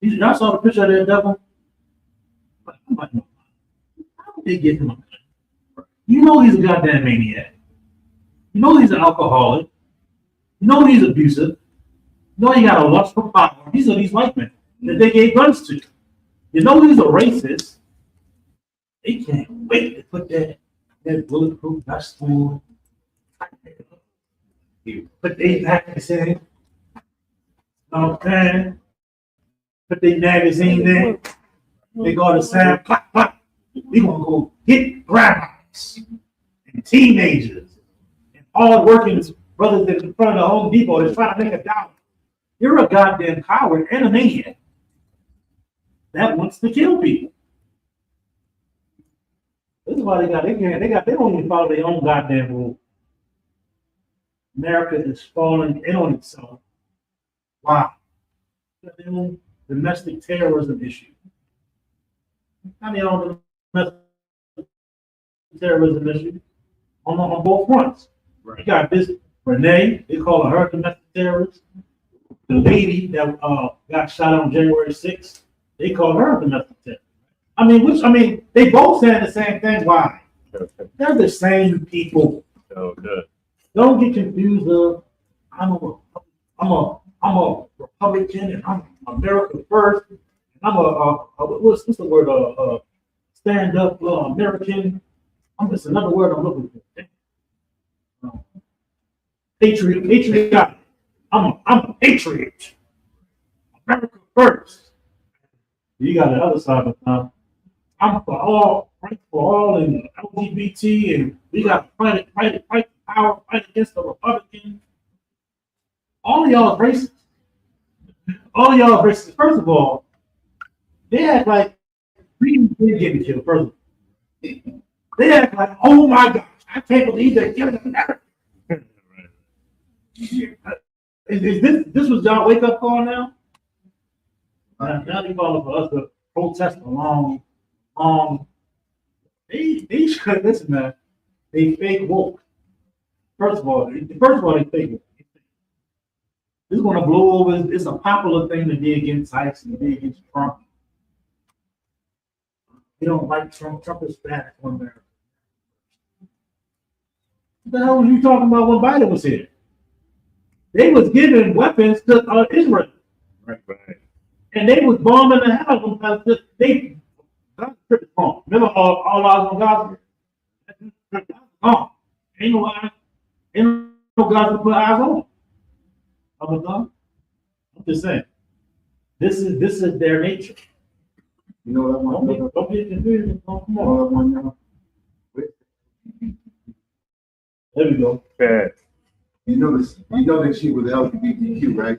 Y'all saw the picture of that devil? How did they get him up there? You know he's a goddamn maniac. You know he's an alcoholic. You know he's abusive. You know he got a lust for power. These are these white men that they gave guns to. You know he's a racist. They can't wait to put that bulletproof vest on. Put the back and say, okay. put their magazine in. They go to sound, clap, clap. We gonna go hit grandmas and teenagers and hard-working brothers in front of the Home Depot that's trying to make $1. You're a goddamn coward and a maniac that wants to kill people. This is why they don't even follow their own goddamn rule. America is falling in on itself. Why? Their own domestic terrorism issue. I mean, on domestic terrorism issue on both fronts. Right. You got this Renee, they call her domestic terrorist. The lady that got shot on January 6th, they call her a domestic terrorist. I mean, they both saying the same thing. Why? They're the same people. Oh, good. Don't get confused. I'm a Republican and I'm America first. And I'm what's the word? Stand up American. I'm just another word I'm looking for. Patriotic. I'm a patriot. America first. You got the other side of the town. I'm for all and LGBT, and we got to fight the power, fight against the Republicans. All of y'all racist. First of all, they act like we didn't get killed. First of all, they act like, oh my gosh, I can't believe they're killing America. Is this was y'all wake up call now? Now they calling for us to protest along. They should listen, man. They fake woke. First of all, they fake woke. This is gonna blow over. It's a popular thing to be against ICE and to be against Trump. They don't like Trump. Trump is bad for America. What the hell were you talking about when Biden was here? They was giving weapons to Israel. Right. And they was bombing the hell out of them. They remember all eyes on Gaza? Oh, ain't no Gaza to put eyes on. I'm just saying. This is their nature. You know what I want? Don't get confused. Come on. There we go. Bad. You know that she was LGBTQ, right?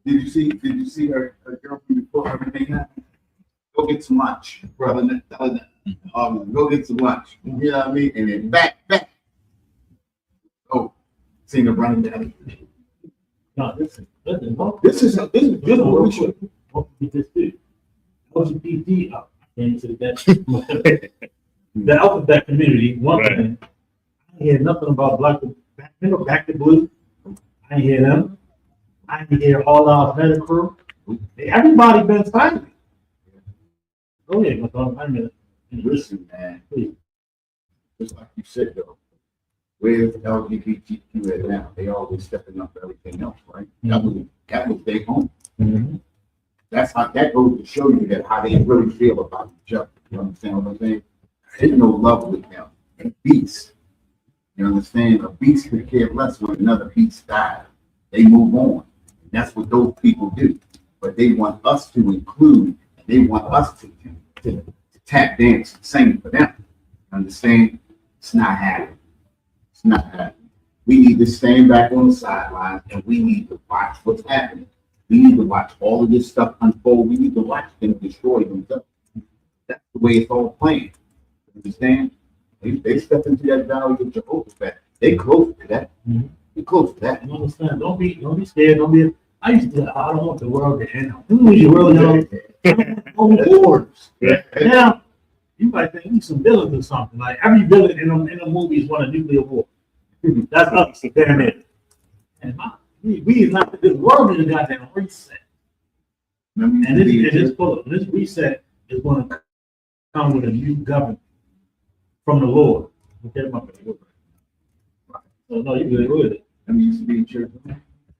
Did you see her girlfriend before everything happened? Go get some lunch, brother. Go get some lunch. You know what I mean? And then back. Oh, seen her running down. No, this is what we should. LGBT, I can't say that. The alphabet community, one thing. I hear nothing about Back to Blue. I hear them. I hear all our medical. Everybody been silent. Go ahead, McCall. Listen, man. Please. Just like you said, though, where's LGBTQ at now? They always stepping up for everything else, right? Mm-hmm. That was their home. Mm-hmm. That goes to show you that how they really feel about each other. You understand what I'm saying? There's no love with them. They're beasts. You understand? A beast could care less when another beast dies. They move on. That's what those people do. But they want us to include, and they want us to tap dance and sing for them. Understand? It's not happening. It's not happening. We need to stand back on the sidelines and we need to watch what's happening. We need to watch all of this stuff unfold. We need to watch them destroy themselves. That's the way it's all playing. Understand? They step into that valley of Jehoshaphat. They close to that. Mm-hmm. They close to that. You understand? Don't be scared. I don't want the world to end. You really don't wars. Now you might think you some villains or something. Like every villain in the movies won a nuclear war. That's us. Damn it. And we is not this world is a goddamn reset. And this reset is going to come with a new government from the Lord. Okay, my friend. So no, you good with it. I used to be in church.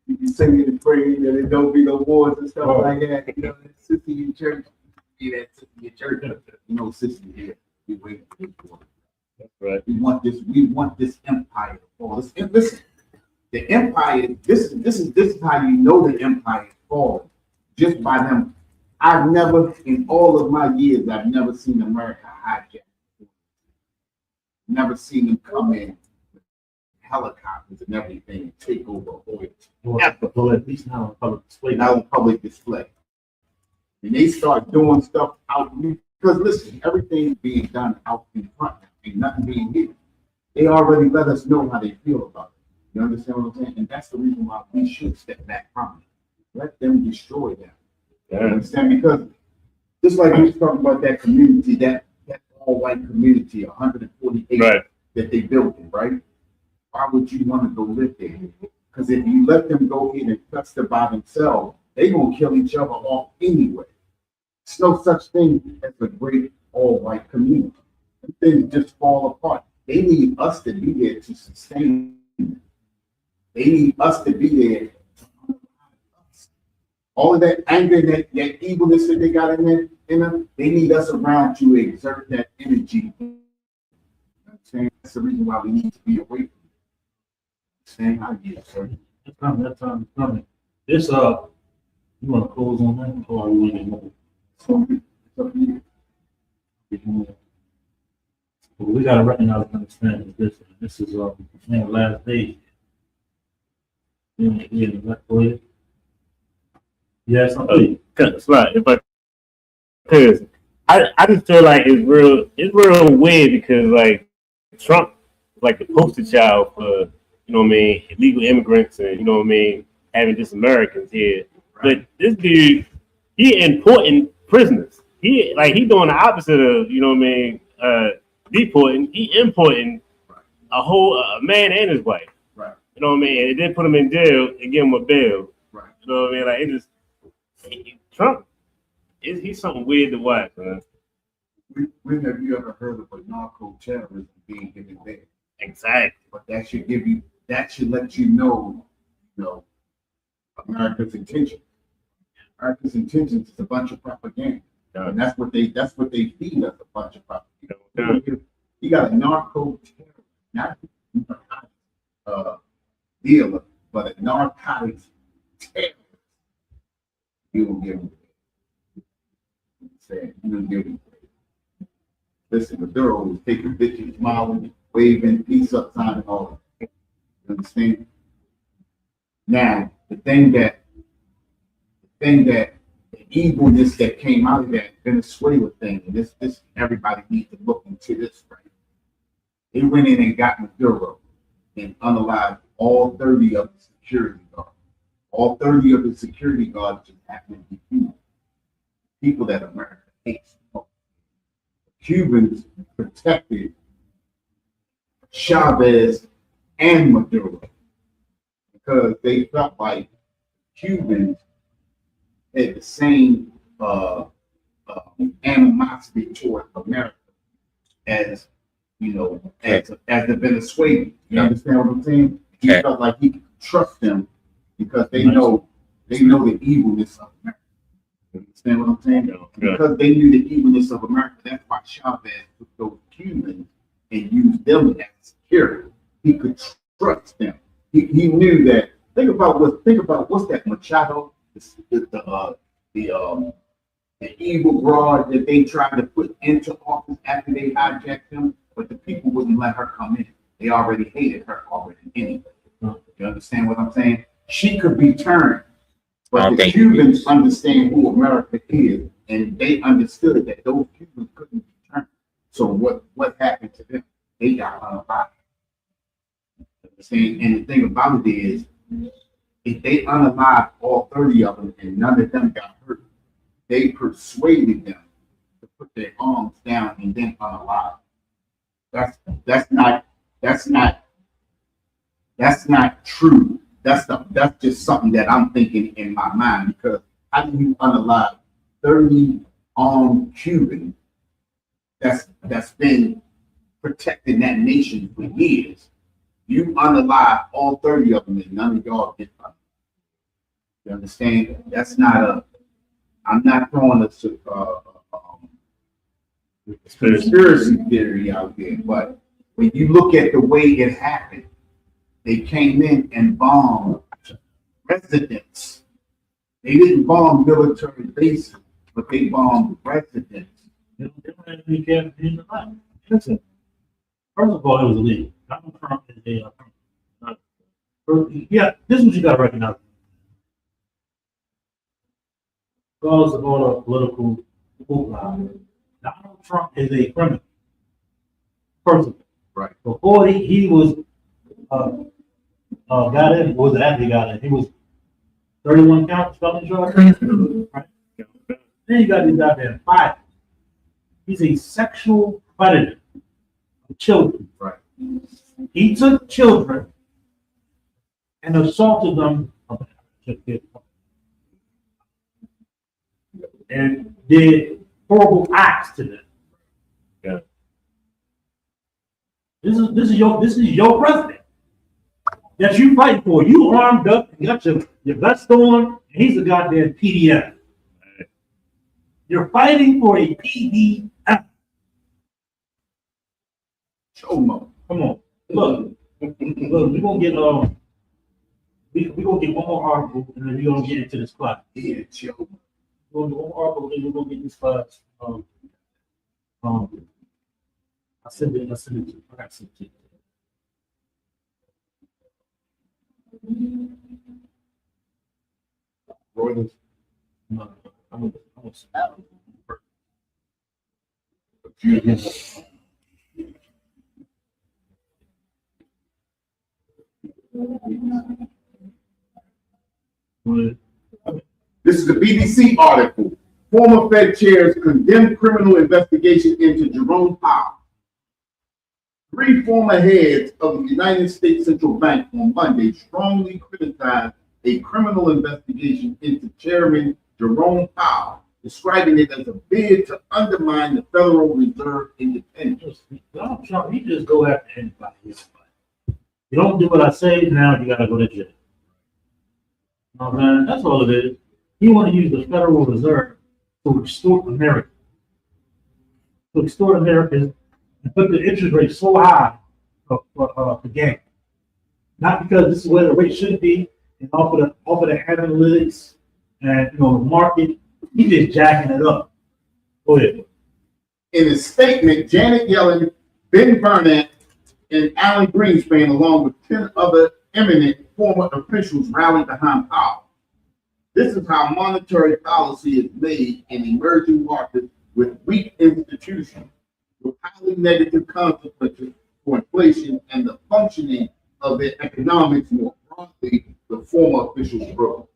You singing and praying that it don't be no wars and stuff like that. You know, sister in church. Be that sister in church. You know, sister here. We waiting for this war. That's right. We want this empire to fall. Listen, the empire. This is how you know the empire is falling. Just by them I've never, in all of my years, I've never seen America hijack. Never seen them come in with helicopters and everything and take over oil. Well, at least not on public display. Not on public display. And they start doing stuff out, because listen, everything's being done out in front. Ain't nothing being hidden. They already let us know how they feel about it. You understand what I'm saying? And that's the reason why we should step back from it. Let them destroy them. You understand? Because just like we was talking about that community, that all-white community, 148 that they built it, right? Why would you want to go live there? Because if you let them go in and fester by themselves, they're going to kill each other off anyway. There's no such thing as a great all-white community. Things just fall apart. They need us to be there to sustain them. They need us to be there. All of that anger, that evilness that they got in them, they need us around to exert that energy. You know what I'm saying? That's the reason why we need to be away from it. Same idea, sir. That time is coming. This, you want to close on that? Or you want to move? So, it's up to you. But we got to recognize and understand that this is the last day. Yes, Right. Because I just feel like it's real weird because like Trump is like the poster child for, illegal immigrants and, having just Americans here. But this dude, he importing prisoners. He doing the opposite of, deporting. He importing a man and his wife. Right. You know what I mean? And then put him in jail and give him a bail. Right. You know what I mean? Like, it just, Trump, he's something weird to watch, man. When have you ever heard of a narco-terrorism being given there? Exactly. But that should let you know, America's intention. America's intentions is a bunch of propaganda. Yeah. And that's what they feed us, a bunch of propaganda. Yeah. You got a narco-terrorist, not dealer, but a narcotics terrorist. You will give him. You will give him. Listen, Maduro was taking pictures, smiling, waving, peace up sign and all that. You understand? Now, the thing that the evilness that came out of that Venezuela thing, and this everybody needs to look into this, right? They went in and got Maduro and unalived all 30 of the security guards. All 30 of the security guards just happened to be people that America hates. Cubans protected Chavez and Maduro because they felt like Cubans had the same animosity toward America as as the Venezuelans. You understand what I'm saying? He felt like he could trust them because they know the evilness of America. You understand what I'm saying? Yeah. Because they knew the evilness of America. That's why Chavez took those Cubans and used them as security. He could trust them. He knew that. Think about what's that Machado, the evil broad that they tried to put into office after they hijacked him, but the people wouldn't let her come in. They already hated her already anyway. You understand what I'm saying? She could be turned. But the Cubans understand who America is, and they understood that those Cubans couldn't be turned. So what happened to them? They got unalived. And the thing about it is, if they unalived all 30 of them and none of them got hurt, they persuaded them to put their arms down and then unalive. That's not true. That's just something that I'm thinking in my mind, because how do you unalive 30 armed Cubans that's been protecting that nation for years? You unalive all 30 of them and none of y'all get done. You understand? That's not I'm not throwing a conspiracy theory out there, but when you look at the way it happened, they came in and bombed residents. They didn't bomb military bases. but they bombed residents. They don't have any campaign in the life. Listen, first of all, it was illegal. Donald Trump is yeah, this is what you got to recognize. Regardless of all the political hoopla, Donald Trump is a criminal. First of all. Right. Before he was got in, was after he got in, he was 31 counts felony charges. Right. Then you got these goddamn five. He's a sexual predator of children. Right. He took children and assaulted them and did horrible acts to them. Yeah. This is your president that you fight for. You armed up and got your vest on, and he's a goddamn PDF. You're fighting for a PDF. Chomo. Come on, look, we're gonna get we're gonna get one more article, and then we're gonna get into this class. Yeah, Chomo. We're gonna get one more article, and then we're gonna get this class. I sent it to you. I got sent it to you. Reuters. No, I'm This is the BBC article. Former Fed chairs condemn criminal investigation into Jerome Powell. 3 former heads of the United States Central Bank on Monday strongly criticized a criminal investigation into Chairman Jerome Powell, describing it as a bid to undermine the Federal Reserve independence. Donald Trump, he just go after anybody. You don't do what I say, now you gotta go to jail. No, man, that's all it is. He want to use the Federal Reserve to extort America. To extort Americans and put the interest rate so high for gain. Not because this is where the rate should be, and off of the analytics and the market, he just jacking it up. Go ahead. In a statement, Janet Yellen, Ben Bernanke, and Alan Greenspan, along with 10 other eminent former officials, rallied behind Powell. This is how monetary policy is made in emerging markets with weak institutions, with highly negative consequences for inflation and the functioning of their economics more broadly, the former officials wrote.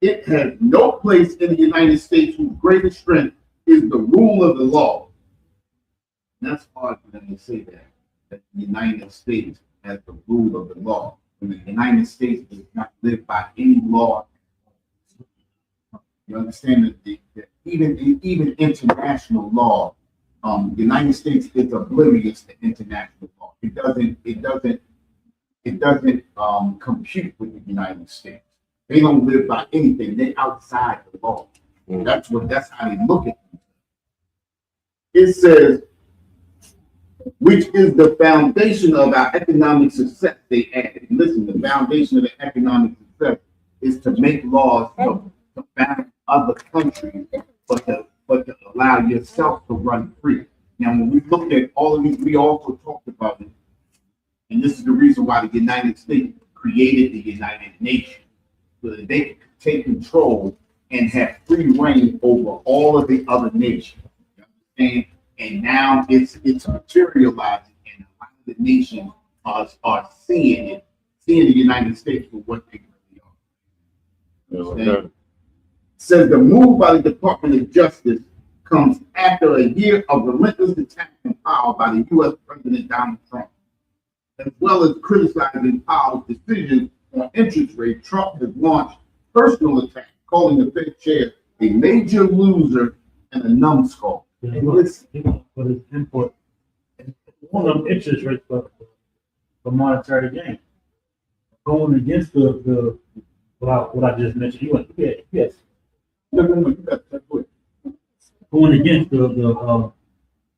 It has no place in the United States whose greatest strength is the rule of the law. And that's hard for them to say that the United States has the rule of the law. When the United States does not live by any law. You understand that even international law, the United States is oblivious to international law. It doesn't compute with the United States. They don't live by anything. They're outside the law. That's how they look at it. It says, which is the foundation of our economic success, they added. Listen, the foundation of the economic success is to make laws to ban other countries, but to allow yourself to run free. Now, when we looked at all of these, we also talked about it, and this is the reason why the United States created the United Nations, so that they could take control and have free reign over all of the other nations. You understand? And now it's materializing, and a lot of the nations are seeing the United States for what they really are. Okay. Says the move by the Department of Justice comes after a year of relentless attack on Powell by the U.S. President Donald Trump, as well as criticizing Powell's decision on interest rate. Trump has launched personal attacks, calling the Fed chair a major loser and a numbskull. He wants for his input on them interest rates for monetary gain. Going against the what I just mentioned. He went, yes. Going against the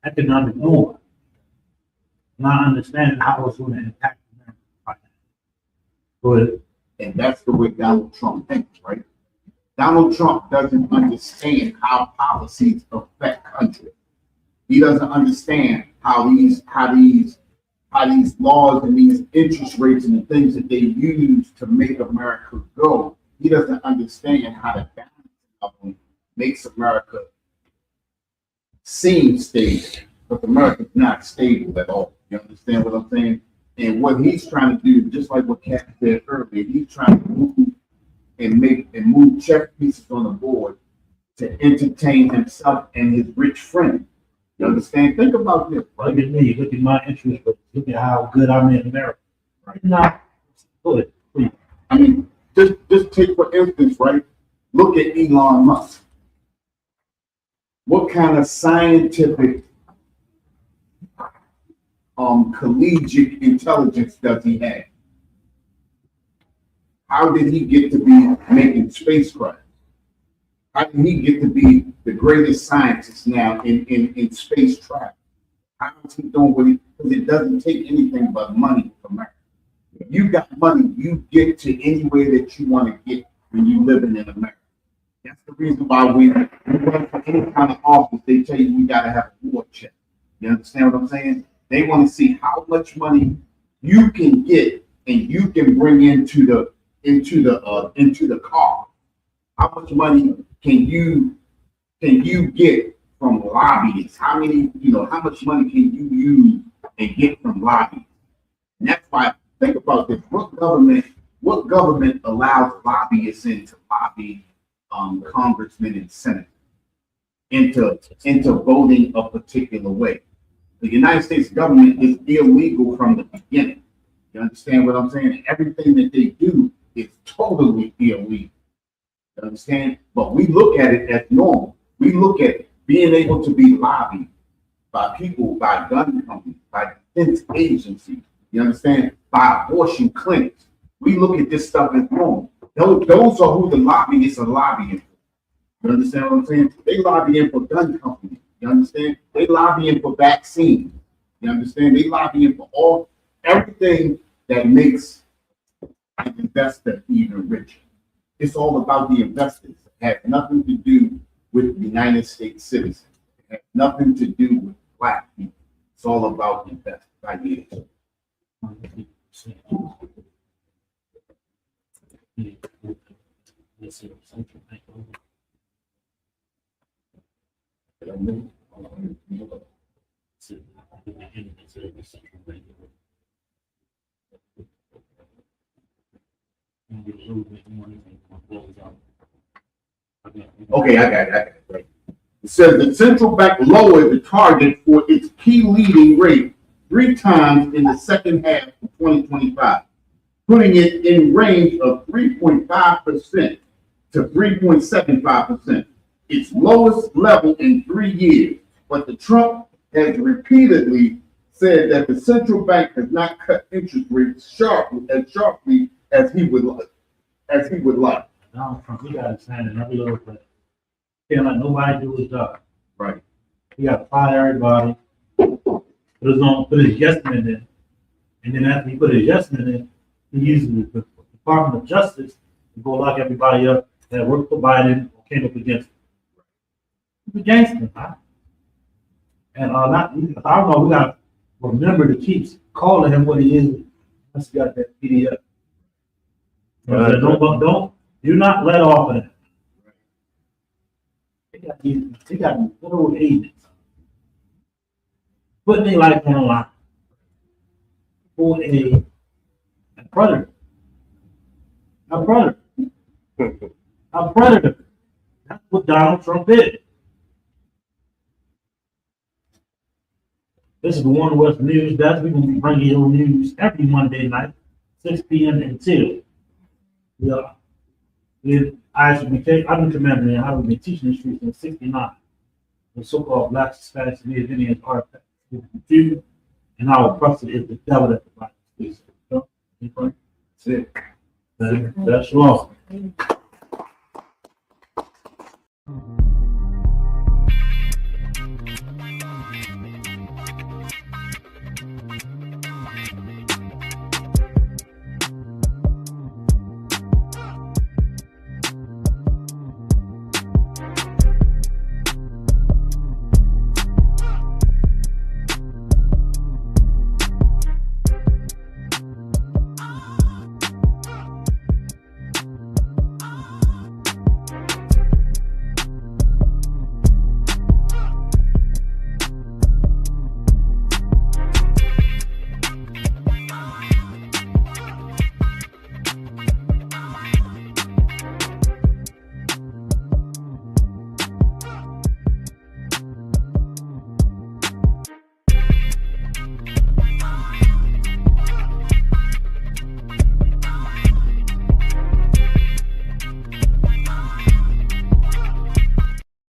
economic norm. Not understanding how it's going to impact America. Go ahead. And that's the way Donald Trump thinks, right? Donald Trump doesn't understand how policies affect countries. He doesn't understand how these laws and these interest rates and the things that they use to make America go. He doesn't understand how the balance of them makes America seem stable, but America's not stable at all. You understand what I'm saying? And what he's trying to do, just like what Kat said earlier, he's trying to move and move check pieces on the board to entertain himself and his rich friend. You understand? Think about this. Look at me, look at my interest, but look at how good I'm in America. Right now, good. I mean, just take for instance, right? Look at Elon Musk. What kind of scientific collegiate intelligence does he have? How did he get to be making spacecraft? How did he get to be the greatest scientist now in space travel? How is he doing what he? Because it doesn't take anything but money from America. If you got money, you get to anywhere that you want to get when you living in America. That's the reason why we run for any kind of office. They tell you got to have a war chest. You understand what I'm saying? They want to see how much money you can get and you can bring into the car. How much money can you get from lobbyists? How much money can you use and get from lobbyists? And that's why, think about this. What government allows lobbyists in to lobby congressmen and senators into voting a particular way? The United States government is illegal from the beginning. You understand what I'm saying? Everything that they do is totally illegal. You understand? But we look at it as normal. We look at being able to be lobbied by people, by gun companies, by defense agencies, you understand? By abortion clinics. We look at this stuff as normal. Those are who the lobbyists are lobbying for. You understand what I'm saying? They lobbying for gun companies. You understand? They lobbying for vaccines. You understand? They lobbying for everything that makes an investor even richer. It's all about the investors. It has nothing to do with United States citizens. It has nothing to do with black people. It's all about investors. I get it. Okay, I got it. Right. It says the central bank lowered the target for its key leading rate 3 times in the second half of 2025, putting it in range of 3.5% to 3.75%, its lowest level in 3 years. But the Trump has repeatedly said that the central bank has not cut interest rates sharply as he would like. Donald Trump, he got his hand in every little place. Can't let nobody do his job. Right. He got to fire everybody. Put his yes men in. And then after he put his yes men in, he uses the Department of Justice to go lock everybody up that worked for Biden or came up against him. He's a gangster, huh? And I don't know, we got to remember to keep calling him what he is once he got that PDF. Do not let off of that. They got little agents putting their life on the line for a predator. A predator. A predator. That's what Donald Trump is. This is the One West News. We're going to be bringing you news every Monday night, 6 p.m. until with ISUPK. I've been commanding and I've been teaching the streets since '69. The so-called Black, Hispanics, and Native Indians are confused, and our oppressor is the devil that the Bible speaks. That's it. That's wrong.